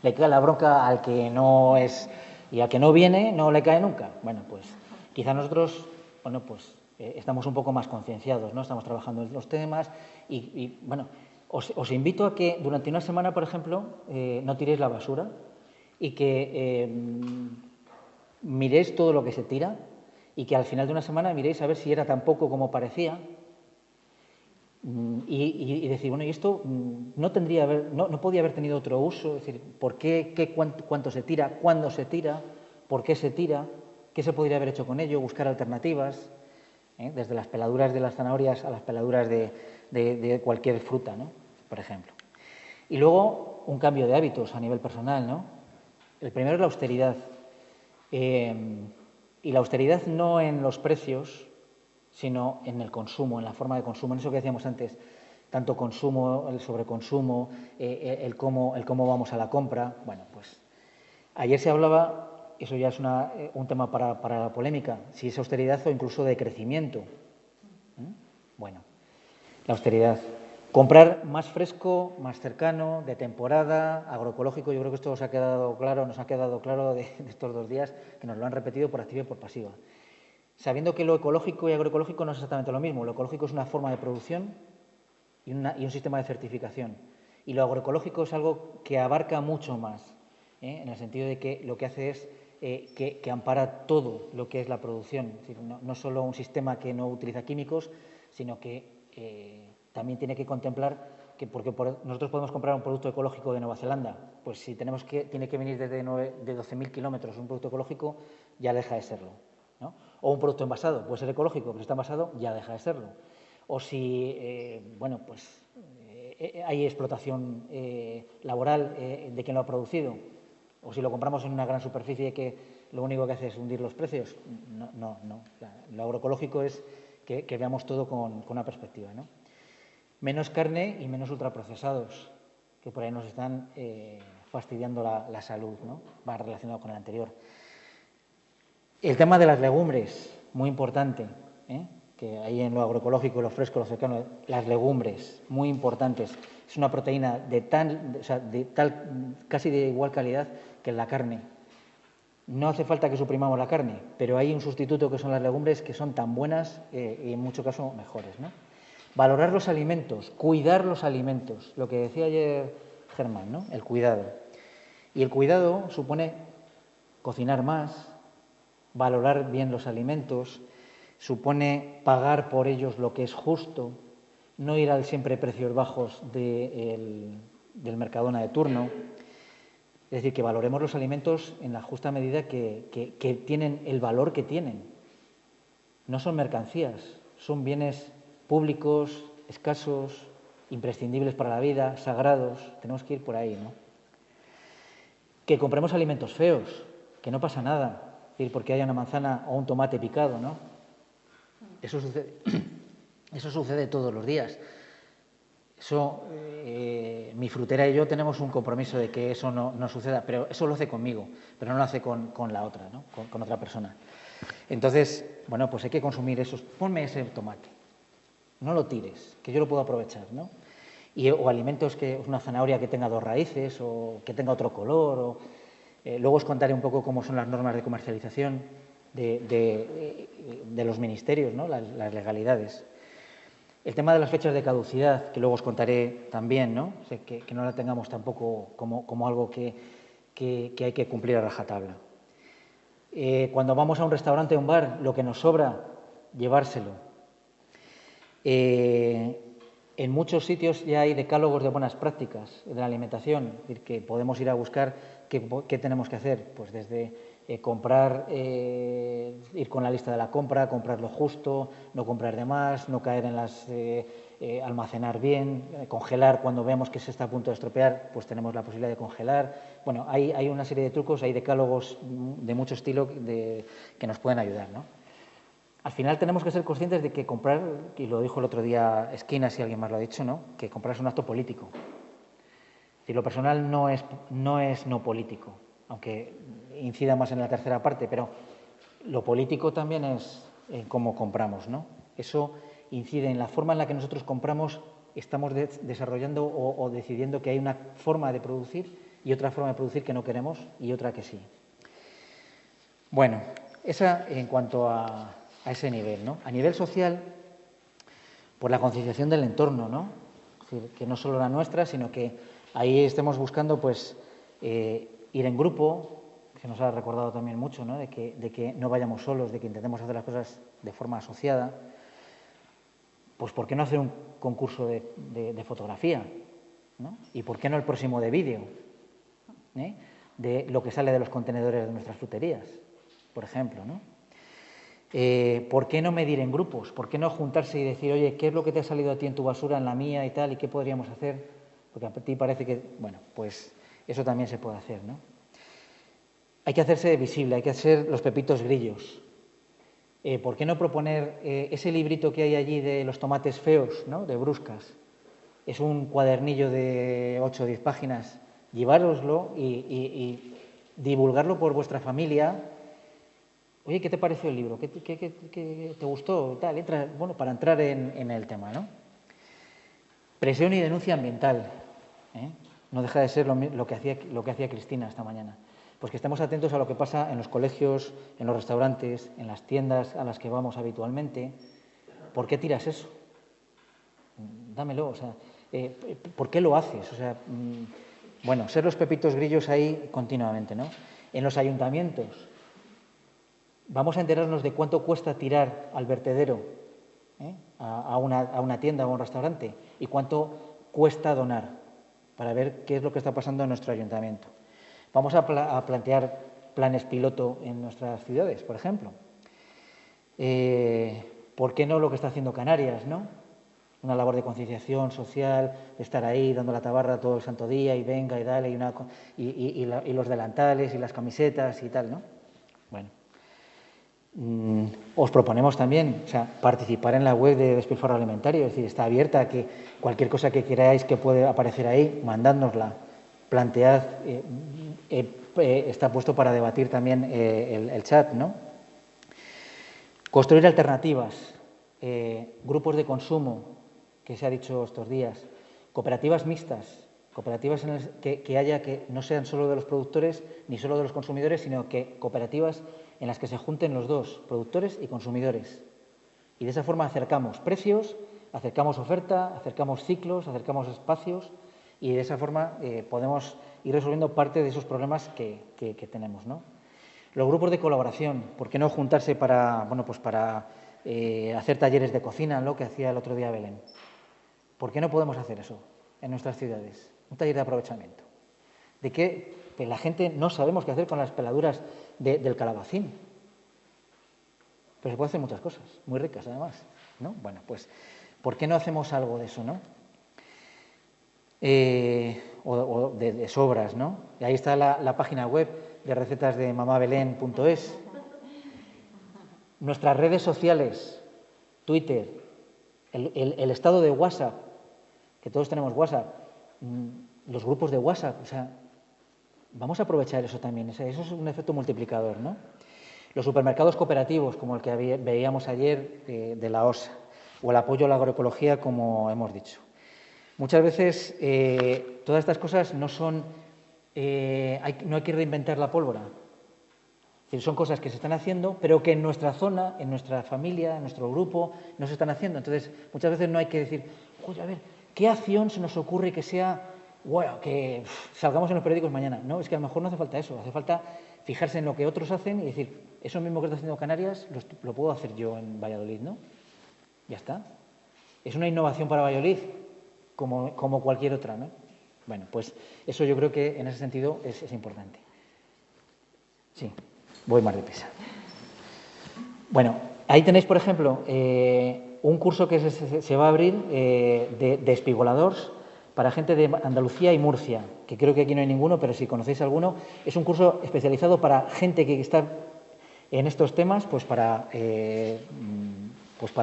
le cae la bronca al que no es y al que no viene no le cae nunca. Bueno, pues quizá nosotros, bueno, pues estamos un poco más concienciados, ¿no? Estamos trabajando en los temas y bueno, os invito a que durante una semana, por ejemplo, no tiréis la basura y que miréis todo lo que se tira y que al final de una semana miréis a ver si era tan poco como parecía y decir, bueno, y esto no podía haber tenido otro uso, es decir, ¿por qué, cuánto se tira, cuándo se tira, por qué se tira, qué se podría haber hecho con ello, buscar alternativas, desde las peladuras de las zanahorias a las peladuras de cualquier fruta, ¿no? Por ejemplo. Y luego un cambio de hábitos a nivel personal, ¿no? El primero es la austeridad. Y la austeridad no en los precios, sino en el consumo, en la forma de consumo, en eso que decíamos antes, tanto consumo, el sobreconsumo, el cómo vamos a la compra. Bueno, pues ayer se hablaba, eso ya es un tema para la polémica, si es austeridad o incluso de crecimiento. Bueno, la austeridad. Comprar más fresco, más cercano, de temporada, agroecológico. Yo creo que esto nos ha quedado claro de estos 2 días, que nos lo han repetido por activa y por pasiva. Sabiendo que lo ecológico y agroecológico no es exactamente lo mismo. Lo ecológico es una forma de producción y un sistema de certificación. Y lo agroecológico es algo que abarca mucho más, en el sentido de que lo que hace es que ampara todo lo que es la producción. Es decir, no solo un sistema que no utiliza químicos, sino que también tiene que contemplar porque nosotros podemos comprar un producto ecológico de Nueva Zelanda, pues si tiene que venir de 12.000 kilómetros un producto ecológico, ya deja de serlo, ¿no? O un producto envasado, puede ser ecológico, pero si está envasado, ya deja de serlo. O si, bueno, pues hay explotación laboral de quien lo ha producido, o si lo compramos en una gran superficie que lo único que hace es hundir los precios. No. Lo agroecológico es que veamos todo con una perspectiva, ¿no? Menos carne y menos ultraprocesados, que por ahí nos están fastidiando la salud, ¿no? Va relacionado con el anterior. El tema de las legumbres, muy importante, que ahí en lo agroecológico, lo fresco, lo cercano, las legumbres, muy importantes. Es una proteína casi de igual calidad que la carne. No hace falta que suprimamos la carne, pero hay un sustituto que son las legumbres que son tan buenas y en muchos casos mejores, ¿no? Valorar los alimentos, cuidar los alimentos. Lo que decía ayer Herman, ¿no? El cuidado. Y el cuidado supone cocinar más, valorar bien los alimentos, supone pagar por ellos lo que es justo, no ir al siempre precios bajos del Mercadona de turno. Es decir, que valoremos los alimentos en la justa medida que tienen el valor que tienen. No son mercancías, son bienes públicos, escasos, imprescindibles para la vida, sagrados. Tenemos que ir por ahí, ¿no? Que compremos alimentos feos, que no pasa nada, es decir, porque haya una manzana o un tomate picado, ¿no? Eso sucede todos los días. Eso, mi frutera y yo tenemos un compromiso de que eso no suceda, pero eso lo hace conmigo, pero no lo hace con la otra, ¿no? Con otra persona. Entonces, bueno, pues hay que consumir esos. Ponme ese tomate, no lo tires, que yo lo puedo aprovechar, ¿no? O alimentos que una zanahoria que tenga 2 raíces o que tenga otro color. Luego os contaré un poco cómo son las normas de comercialización de los ministerios, ¿no? Las legalidades. El tema de las fechas de caducidad, que luego os contaré también, ¿no? O sea, que no la tengamos tampoco como algo que hay que cumplir a rajatabla. Cuando vamos a un restaurante o un bar, lo que nos sobra, llevárselo. En muchos sitios ya hay decálogos de buenas prácticas de la alimentación, es decir, que podemos ir a buscar qué tenemos que hacer, pues desde comprar, ir con la lista de la compra, comprar lo justo, no comprar de más, no caer en las almacenar bien, congelar cuando vemos que se está a punto de estropear, pues tenemos la posibilidad de congelar. Bueno, hay una serie de trucos, hay decálogos de mucho estilo que nos pueden ayudar, ¿no? Al final tenemos que ser conscientes de que comprar, y lo dijo el otro día Esquina, si alguien más lo ha dicho, ¿no? Que comprar es un acto político. Es decir, lo personal no es no político, aunque incida más en la tercera parte, pero lo político también es cómo compramos, ¿no? Eso incide en la forma en la que nosotros compramos, estamos desarrollando o decidiendo que hay una forma de producir y otra forma de producir que no queremos y otra que sí. Bueno, esa en cuanto a ese nivel, ¿no? A nivel social, por la concienciación del entorno, ¿no? Es decir, que no solo la nuestra, sino que ahí estemos buscando, pues, ir en grupo, que nos ha recordado también mucho, ¿no? De que no vayamos solos, de que intentemos hacer las cosas de forma asociada. Pues, ¿por qué no hacer un concurso de fotografía, ¿no? Y ¿por qué no el próximo de vídeo? De lo que sale de los contenedores de nuestras fruterías, por ejemplo, ¿no? ¿Por qué no medir en grupos? ¿Por qué no juntarse y decir, oye, ¿qué es lo que te ha salido a ti en tu basura, en la mía y tal? ¿Y qué podríamos hacer? Porque a ti parece que, bueno, pues eso también se puede hacer, ¿no? Hay que hacerse visible, hay que hacer los pepitos grillos. ¿Por qué no proponer ese librito que hay allí de los tomates feos, ¿no? De Bruscas? Es un cuadernillo de 8 o 10 páginas. Llevároslo y divulgarlo por vuestra familia. Oye, ¿qué te pareció el libro? ¿Qué te gustó? Tal, bueno, para entrar en el tema, ¿no? Presión y denuncia ambiental. No deja de ser lo que hacía Cristina esta mañana. Pues que estemos atentos a lo que pasa en los colegios, en los restaurantes, en las tiendas a las que vamos habitualmente. ¿Por qué tiras eso? Dámelo, o sea, ¿por qué lo haces? O sea, bueno, ser los pepitos grillos ahí continuamente, ¿no? En los ayuntamientos, vamos a enterarnos de cuánto cuesta tirar al vertedero a una tienda o a un restaurante y cuánto cuesta donar para ver qué es lo que está pasando en nuestro ayuntamiento. Vamos a plantear planes piloto en nuestras ciudades, por ejemplo. ¿Por qué no lo que está haciendo Canarias, ¿no? Una labor de concienciación social, de estar ahí dando la tabarra todo el santo día y venga y dale y los delantales y las camisetas y tal, ¿no? Bueno. Os proponemos también, o sea, participar en la web de Despilfarro Alimentario, es decir, está abierta a que cualquier cosa que queráis que puede aparecer ahí, mandádnosla, plantead, está puesto para debatir también el chat, ¿no? Construir alternativas, grupos de consumo, que se ha dicho estos días, cooperativas mixtas, cooperativas que haya que no sean solo de los productores ni solo de los consumidores, sino que cooperativas en las que se junten los dos, productores y consumidores. Y de esa forma acercamos precios, acercamos oferta, acercamos ciclos, acercamos espacios Y de esa forma podemos ir resolviendo parte de esos problemas que tenemos, ¿no? Los grupos de colaboración, ¿por qué no juntarse para, bueno, pues para hacer talleres de cocina, lo que hacía el otro día Belén? ¿Por qué no podemos hacer eso en nuestras ciudades? Un taller de aprovechamiento. De que la gente no sabemos qué hacer con las peladuras del calabacín. Pero se puede hacer muchas cosas, muy ricas además, ¿no? Bueno, pues, ¿por qué no hacemos algo de eso, no? O de sobras, ¿no? Y ahí está la página web de recetas de mamabelén.es. Nuestras redes sociales, Twitter, el estado de WhatsApp, que todos tenemos WhatsApp, los grupos de WhatsApp, o sea, vamos a aprovechar eso también, eso es un efecto multiplicador, ¿no? Los supermercados cooperativos, como el que veíamos ayer de la OSA, o el apoyo a la agroecología, como hemos dicho. Muchas veces todas estas cosas no son, no hay que reinventar la pólvora. Es decir, son cosas que se están haciendo, pero que en nuestra zona, en nuestra familia, en nuestro grupo, no se están haciendo. Entonces, muchas veces no hay que decir, oye, a ver, ¿qué acción se nos ocurre que sea, bueno, que salgamos en los periódicos mañana? No, es que a lo mejor no hace falta eso, hace falta fijarse en lo que otros hacen y decir, eso mismo que está haciendo Canarias, lo puedo hacer yo en Valladolid, ¿no? Ya está. Es una innovación para Valladolid, como cualquier otra, ¿no? Bueno, pues eso yo creo que en ese sentido es importante. Sí, voy más deprisa. Bueno, ahí tenéis, por ejemplo, un curso que se va a abrir de espigoladores para gente de Andalucía y Murcia, que creo que aquí no hay ninguno, pero si conocéis alguno, es un curso especializado para gente que está en estos temas, pues para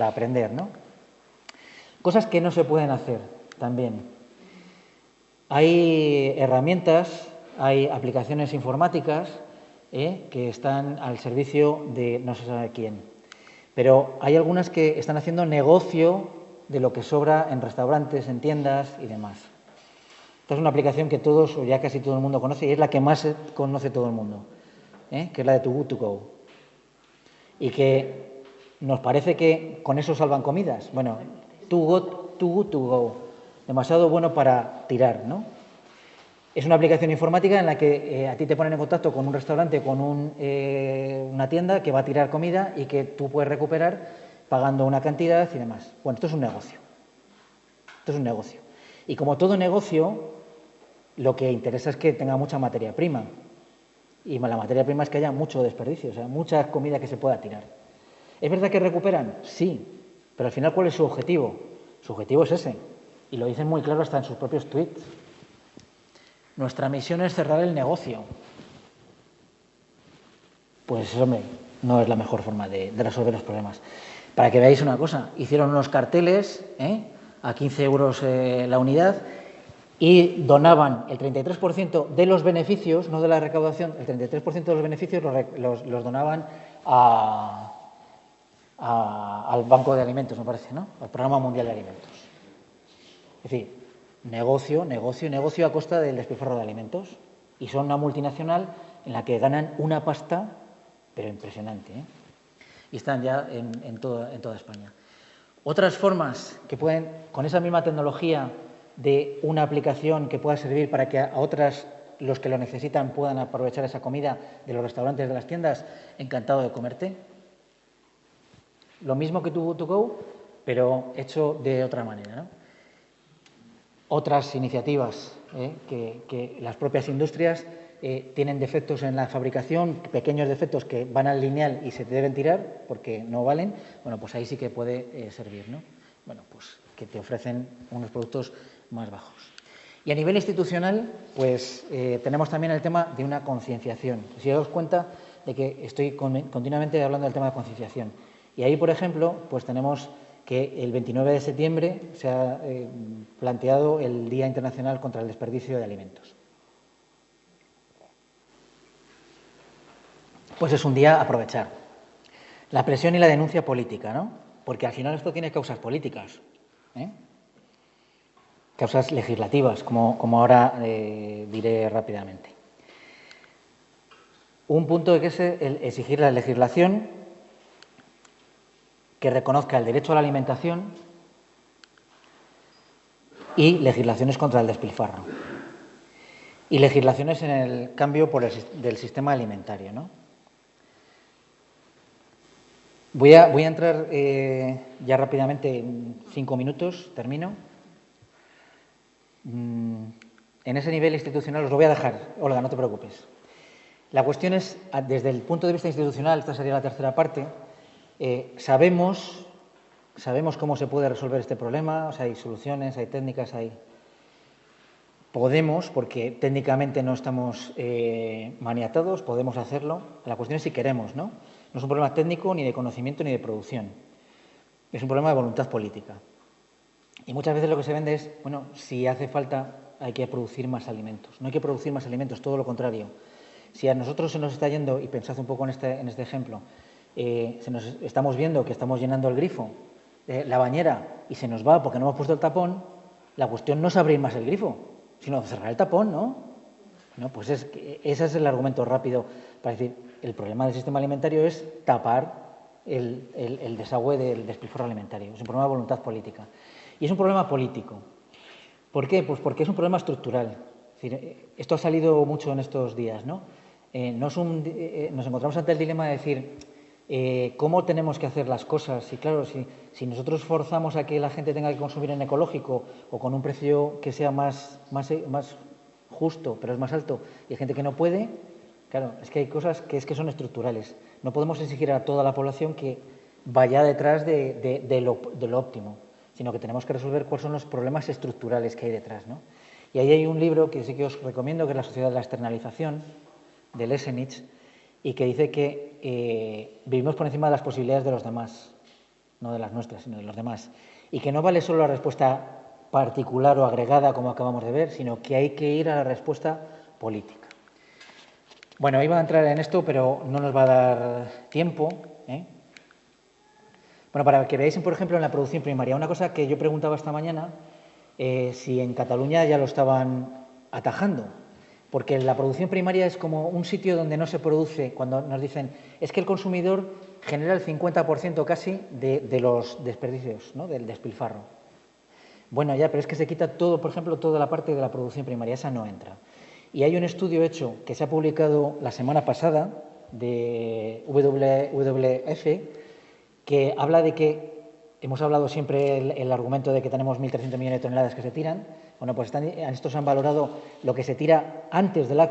aprender, ¿no? Cosas que no se pueden hacer también. Hay herramientas, hay aplicaciones informáticas que están al servicio de no se sabe quién. Pero hay algunas que están haciendo negocio de lo que sobra en restaurantes, en tiendas y demás. Esta es una aplicación que todos, o ya casi todo el mundo conoce, y es la que más conoce todo el mundo, que es la de Too Good To Go. Y que nos parece que con eso salvan comidas. Bueno, Too Good To Go. Demasiado bueno para tirar, ¿no? Es una aplicación informática en la que a ti te ponen en contacto con un restaurante, con una tienda que va a tirar comida y que tú puedes recuperar pagando una cantidad y demás. Bueno, esto es un negocio. Esto es un negocio. Y como todo negocio, lo que interesa es que tenga mucha materia prima. Y la materia prima es que haya mucho desperdicio, o sea, mucha comida que se pueda tirar. ¿Es verdad que recuperan? Sí. Pero al final, ¿cuál es su objetivo? Su objetivo es ese. Y lo dicen muy claro hasta en sus propios tweets. Nuestra misión es cerrar el negocio. Pues, hombre, no es la mejor forma de resolver los problemas. Para que veáis una cosa, hicieron unos carteles a 15 euros la unidad y donaban el 33% de los beneficios, no de la recaudación, el 33% de los beneficios los donaban al Banco de Alimentos, me parece, ¿no? Al Programa Mundial de Alimentos. Es decir, negocio a costa del despilfarro de alimentos. Y son una multinacional en la que ganan una pasta, pero impresionante, y están ya en toda España. Otras formas que pueden, con esa misma tecnología de una aplicación que pueda servir para que a otras, los que lo necesitan, puedan aprovechar esa comida de los restaurantes, de las tiendas, encantado de comerte. Lo mismo que Too Good To Go, pero hecho de otra manera, ¿no? Otras iniciativas que las propias industrias tienen defectos en la fabricación, pequeños defectos que van al lineal y se deben tirar porque no valen, bueno, pues ahí sí que puede servir, ¿no? Bueno, pues que te ofrecen unos productos más bajos. Y a nivel institucional, pues tenemos también el tema de una concienciación. Si os dais cuenta de que estoy continuamente hablando del tema de concienciación. Y ahí, por ejemplo, pues tenemos que el 29 de septiembre se ha planteado el Día Internacional contra el Desperdicio de Alimentos. Pues es un día a aprovechar. La presión y la denuncia política, ¿no? Porque al final esto tiene causas políticas, causas legislativas, como ahora diré rápidamente. Un punto que es el exigir la legislación que reconozca el derecho a la alimentación y legislaciones contra el despilfarro. Y legislaciones en el cambio del sistema alimentario, ¿no? Voy a entrar ya rápidamente, en 5 minutos, termino. En ese nivel institucional os lo voy a dejar, Olga, no te preocupes. La cuestión es, desde el punto de vista institucional, esta sería la tercera parte, sabemos cómo se puede resolver este problema, o sea, hay soluciones, hay técnicas, podemos, porque técnicamente no estamos maniatados, podemos hacerlo. La cuestión es si queremos, ¿no? No es un problema técnico, ni de conocimiento, ni de producción. Es un problema de voluntad política. Y muchas veces lo que se vende es, bueno, si hace falta hay que producir más alimentos. No hay que producir más alimentos, todo lo contrario. Si a nosotros se nos está yendo, y pensad un poco en este ejemplo, estamos viendo que estamos llenando el grifo, la bañera, y se nos va porque no hemos puesto el tapón, la cuestión no es abrir más el grifo, sino cerrar el tapón, ¿no? No, pues ese es el argumento rápido para decir, el problema del sistema alimentario es tapar el desagüe del despilfarro alimentario. Es un problema de voluntad política. Y es un problema político. ¿Por qué? Pues porque es un problema estructural. Es decir, esto ha salido mucho en estos días, ¿no? Nos encontramos ante el dilema de decir cómo tenemos que hacer las cosas. Y claro, si nosotros forzamos a que la gente tenga que consumir en ecológico o con un precio que sea más justo, pero es más alto, y hay gente que no puede, claro, es que hay cosas que son estructurales. No podemos exigir a toda la población que vaya detrás de lo óptimo, sino que tenemos que resolver cuáles son los problemas estructurales que hay detrás, ¿no? Y ahí hay un libro que sí que os recomiendo, que es La sociedad de la externalización, de Lessenich, y que dice que vivimos por encima de las posibilidades de los demás, no de las nuestras, sino de los demás, y que no vale solo la respuesta particular o agregada, como acabamos de ver, sino que hay que ir a la respuesta política. Bueno, iba a entrar en esto, pero no nos va a dar tiempo, ¿eh? Bueno, para que veáis, por ejemplo, en la producción primaria, una cosa que yo preguntaba esta mañana, si en Cataluña ya lo estaban atajando, porque la producción primaria es como un sitio donde no se produce, cuando nos dicen, es que el consumidor genera el 50% casi de los desperdicios, ¿no?, del despilfarro. Bueno, ya, pero es que se quita todo, por ejemplo, toda la parte de la producción primaria, esa no entra. Y hay un estudio hecho que se ha publicado la semana pasada de WWF que habla de que, hemos hablado siempre el argumento de que tenemos 1.300 millones de toneladas que se tiran. Bueno, pues estos han valorado lo que se tira antes de la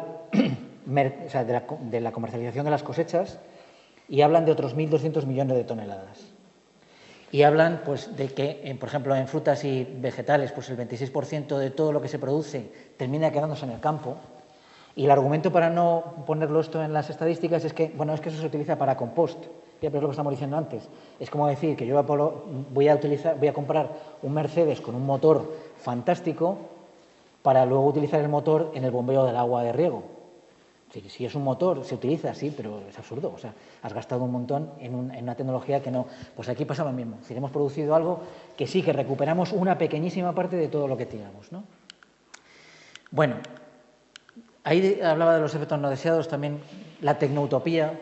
comercialización de las cosechas y hablan de otros 1.200 millones de toneladas. Y hablan, pues, de que, por ejemplo, en frutas y vegetales, pues el 26% de todo lo que se produce termina quedándose en el campo. Y el argumento para no ponerlo esto en las estadísticas es que, bueno, es que eso se utiliza para compost. Ya, pero es lo que estamos diciendo antes. Es como decir que yo voy a comprar un Mercedes con un motor fantástico para luego utilizar el motor en el bombeo del agua de riego. Si es un motor, se utiliza, sí, pero es absurdo. O sea, has gastado un montón en una tecnología que no. Pues aquí pasa lo mismo. Si hemos producido algo que sí, que recuperamos una pequeñísima parte de todo lo que tiramos, ¿no? Bueno, ahí hablaba de los efectos no deseados, también la tecnoutopía.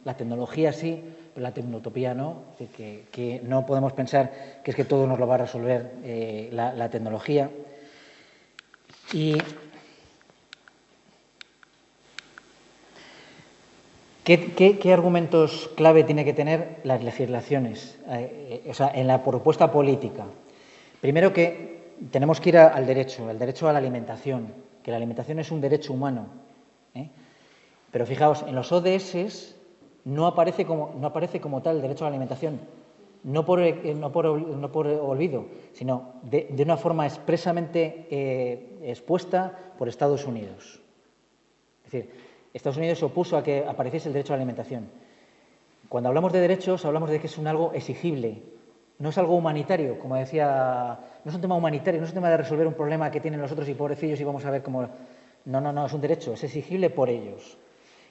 La tecnología sí, pero la tecnoutopía no. Es decir, que no podemos pensar que es que todo nos lo va a resolver la tecnología. Y ¿qué argumentos clave tiene que tener las legislaciones? O sea, en la propuesta política. Primero, que tenemos que ir al derecho a la alimentación, que la alimentación es un derecho humano. Pero fijaos, en los ODS no aparece como tal el derecho a la alimentación, no por olvido, sino de una forma expresamente expuesta por Estados Unidos. Es decir, Estados Unidos se opuso a que apareciese el derecho a la alimentación. Cuando hablamos de derechos, hablamos de que es algo exigible, no es algo humanitario, como decía, no es un tema humanitario, no es un tema de resolver un problema que tienen los otros y pobrecillos y vamos a ver cómo. No, es un derecho, es exigible por ellos.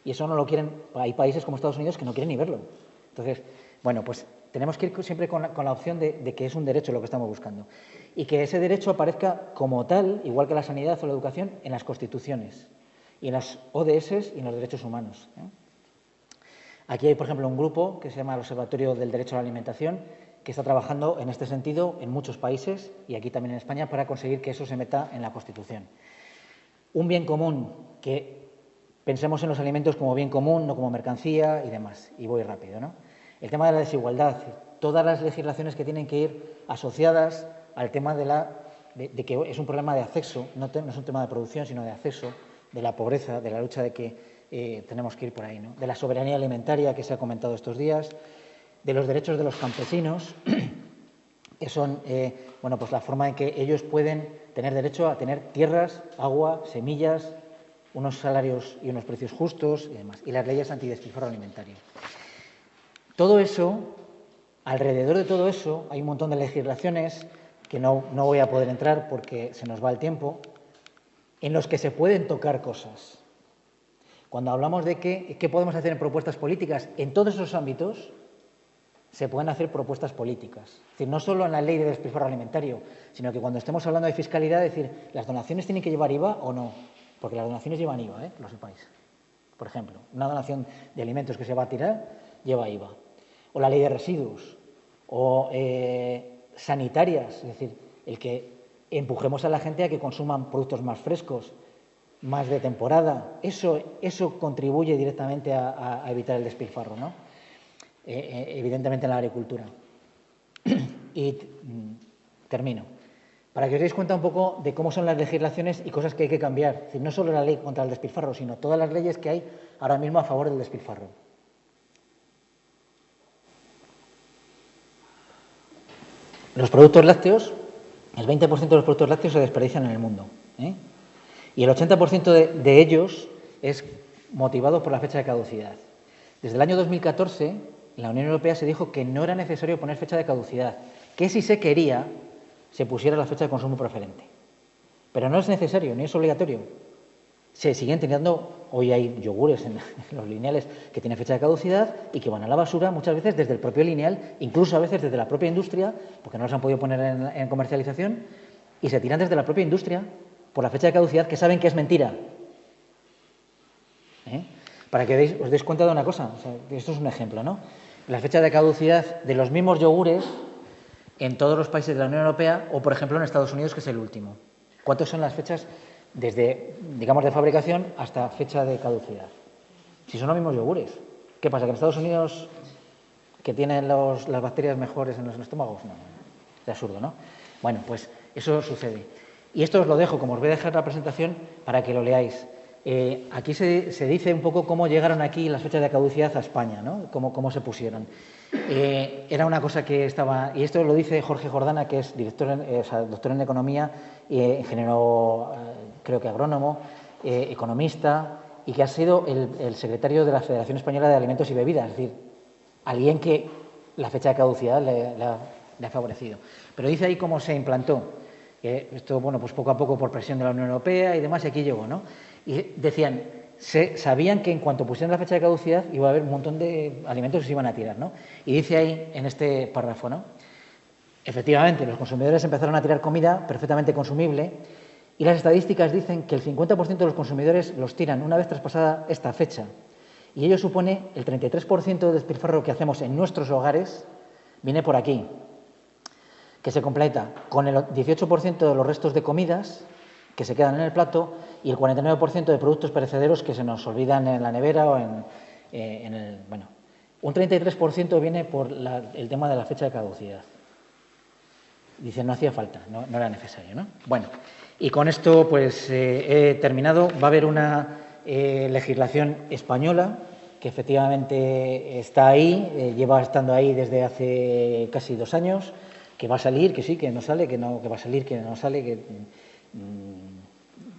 Y eso no lo quieren, hay países como Estados Unidos que no quieren ni verlo. Entonces, bueno, pues tenemos que ir siempre con la opción de que es un derecho lo que estamos buscando. Y que ese derecho aparezca como tal, igual que la sanidad o la educación, en las constituciones y en las ODS y en los derechos humanos. Aquí hay, por ejemplo, un grupo que se llama el Observatorio del Derecho a la Alimentación, que está trabajando en este sentido en muchos países y aquí también en España para conseguir que eso se meta en la Constitución. Un bien común, que pensemos en los alimentos como bien común, no como mercancía y demás. Y voy rápido, ¿no? El tema de la desigualdad, todas las legislaciones que tienen que ir asociadas al tema de que es un problema de acceso, no es un tema de producción, sino de acceso, de la pobreza, de la lucha de que tenemos que ir por ahí, ¿no? De la soberanía alimentaria que se ha comentado estos días, de los derechos de los campesinos, que son bueno, pues la forma en que ellos pueden tener derecho a tener tierras, agua, semillas, unos salarios y unos precios justos y demás, y las leyes antidespilfarro alimentario. Todo eso, alrededor de todo eso, hay un montón de legislaciones que no voy a poder entrar porque se nos va el tiempo, en los que se pueden tocar cosas. Cuando hablamos de qué podemos hacer en propuestas políticas, en todos esos ámbitos se pueden hacer propuestas políticas. Es decir, no solo en la ley de despilfarro alimentario, sino que cuando estemos hablando de fiscalidad, es decir, ¿las donaciones tienen que llevar IVA o no? Porque las donaciones llevan IVA, lo sepáis. Por ejemplo, una donación de alimentos que se va a tirar lleva IVA. O la ley de residuos, o sanitarias, es decir, el que empujemos a la gente a que consuman productos más frescos, más de temporada, eso contribuye directamente a evitar el despilfarro, ¿no? Evidentemente en la agricultura. Y termino. Para que os deis cuenta un poco de cómo son las legislaciones y cosas que hay que cambiar. Es decir, no solo la ley contra el despilfarro, sino todas las leyes que hay ahora mismo a favor del despilfarro. Los productos lácteos, el 20% de los productos lácteos se desperdician en el mundo, y el 80% de ellos es motivado por la fecha de caducidad. Desde el año 2014, en la Unión Europea se dijo que no era necesario poner fecha de caducidad, que si se quería, se pusiera la fecha de consumo preferente. Pero no es necesario, ni es obligatorio. Se siguen teniendo, hoy hay yogures en los lineales que tienen fecha de caducidad y que van a la basura muchas veces desde el propio lineal, incluso a veces desde la propia industria, porque no los han podido poner en comercialización, y se tiran desde la propia industria por la fecha de caducidad que saben que es mentira. Para que os deis cuenta de una cosa, o sea, esto es un ejemplo, ¿no? La fecha de caducidad de los mismos yogures en todos los países de la Unión Europea o, por ejemplo, en Estados Unidos, que es el último. ¿Cuántas son las fechas desde, digamos, de fabricación hasta fecha de caducidad? Si son los mismos yogures. ¿Qué pasa? ¿Que en Estados Unidos que tienen las bacterias mejores en los estómagos? No, es absurdo, ¿no? Bueno, pues eso sucede. Y esto os lo dejo, como os voy a dejar la presentación, para que lo leáis. Aquí se dice un poco cómo llegaron aquí las fechas de caducidad a España, ¿no? Cómo se pusieron. Era una cosa que estaba, y esto lo dice Jorge Jordana, que es doctor en Economía, ingeniero, creo que agrónomo, economista, y que ha sido el secretario de la Federación Española de Alimentos y Bebidas, es decir, alguien que la fecha de caducidad le ha favorecido. Pero dice ahí cómo se implantó. Esto, bueno, pues poco a poco por presión de la Unión Europea y demás, y aquí llegó, ¿no? Y decían, sabían que en cuanto pusieran la fecha de caducidad iba a haber un montón de alimentos que se iban a tirar, ¿no? Y dice ahí, en este párrafo, ¿no? Efectivamente, los consumidores empezaron a tirar comida perfectamente consumible y las estadísticas dicen que el 50% de los consumidores los tiran una vez traspasada esta fecha. Y ello supone el 33% de despilfarro que hacemos en nuestros hogares viene por aquí, que se completa con el 18% de los restos de comidas que se quedan en el plato y el 49% de productos perecederos que se nos olvidan en la nevera o en el... Bueno, un 33% viene por el tema de la fecha de caducidad. Dicen, no hacía falta, no era necesario, ¿no? Bueno, y con esto pues he terminado. Va a haber una legislación española que efectivamente está ahí, lleva estando ahí desde hace casi 2 años, que va a salir, que sí, que no sale, que va a salir, que no sale, que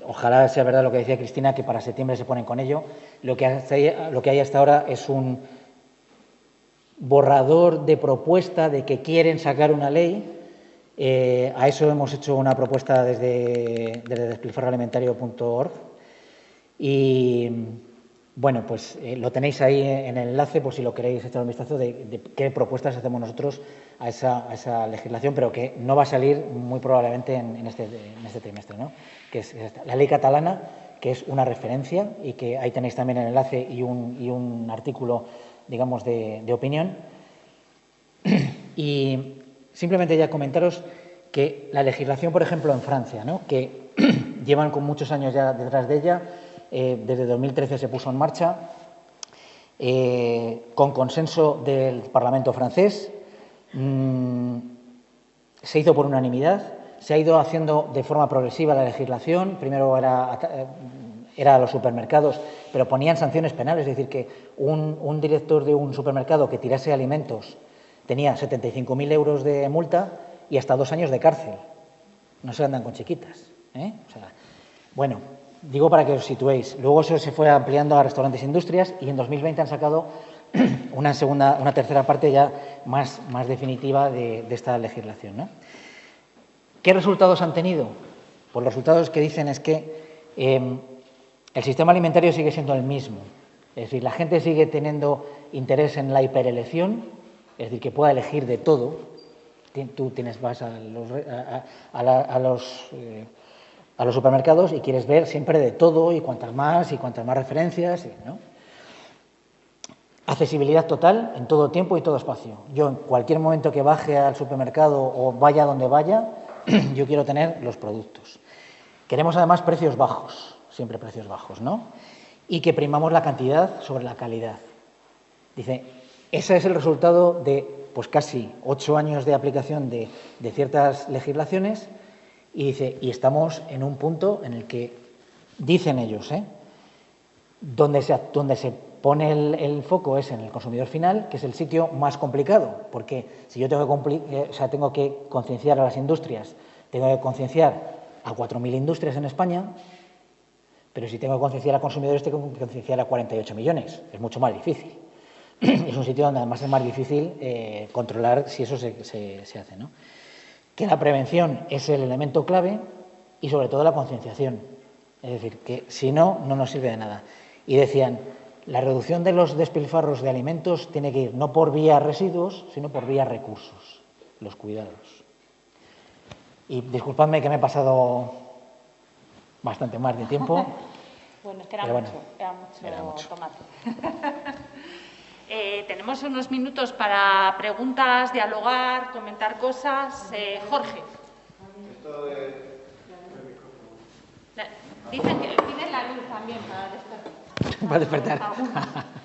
ojalá sea verdad lo que decía Cristina, que para septiembre se ponen con ello. Lo que hay hasta ahora es un borrador de propuesta de que quieren sacar una ley. A eso hemos hecho una propuesta desde despilfarroalimentario.org y bueno, pues lo tenéis ahí en el enlace por si lo queréis echar un vistazo de qué propuestas hacemos nosotros a esa legislación, pero que no va a salir muy probablemente en este trimestre, ¿no? Que es la ley catalana, que es una referencia y que ahí tenéis también el enlace y un artículo, digamos, de opinión. Y simplemente ya comentaros que la legislación, por ejemplo, en Francia, ¿no?, que llevan con muchos años ya detrás de ella, desde 2013 se puso en marcha, con consenso del Parlamento francés, se hizo por unanimidad, se ha ido haciendo de forma progresiva la legislación. Primero era a los supermercados, pero ponían sanciones penales, es decir, que un director de un supermercado que tirase alimentos tenía 75.000 euros de multa y hasta 2 años de cárcel. No se andan con chiquitas, ¿eh? O sea, bueno, digo para que os situéis. Luego eso se fue ampliando a restaurantes e industrias y en 2020 han sacado una tercera parte ya más definitiva de esta legislación, ¿no? ¿Qué resultados han tenido? Pues los resultados que dicen es que el sistema alimentario sigue siendo el mismo. Es decir, la gente sigue teniendo interés en la hiperelección, es decir, que pueda elegir de todo. Tú vas a los supermercados y quieres ver siempre de todo y cuantas más referencias, ¿no? Accesibilidad total en todo tiempo y todo espacio. Yo en cualquier momento que baje al supermercado o vaya donde vaya, yo quiero tener los productos. Queremos además precios bajos, siempre precios bajos, ¿no? Y que primamos la cantidad sobre la calidad. Dice, ese es el resultado de pues casi 8 años de aplicación de ciertas legislaciones, y dice, y estamos en un punto en el que, dicen ellos, donde se pone el foco es en el consumidor final, que es el sitio más complicado, porque si yo tengo que concienciar a las industrias, tengo que concienciar a 4.000 industrias en España, pero si tengo que concienciar a consumidores, tengo que concienciar a 48 millones. Es mucho más difícil. Es un sitio donde además es más difícil controlar si eso se hace, ¿no? Que la prevención es el elemento clave y sobre todo la concienciación. Es decir, que si no, no nos sirve de nada. Y decían, la reducción de los despilfarros de alimentos tiene que ir no por vía residuos, sino por vía recursos, los cuidados. Y disculpadme que me he pasado bastante más de tiempo. Bueno, es que era mucho tomate. Tenemos unos minutos para preguntas, dialogar, comentar cosas. Jorge. Dicen que piden la luz también para despertar. Para despertar.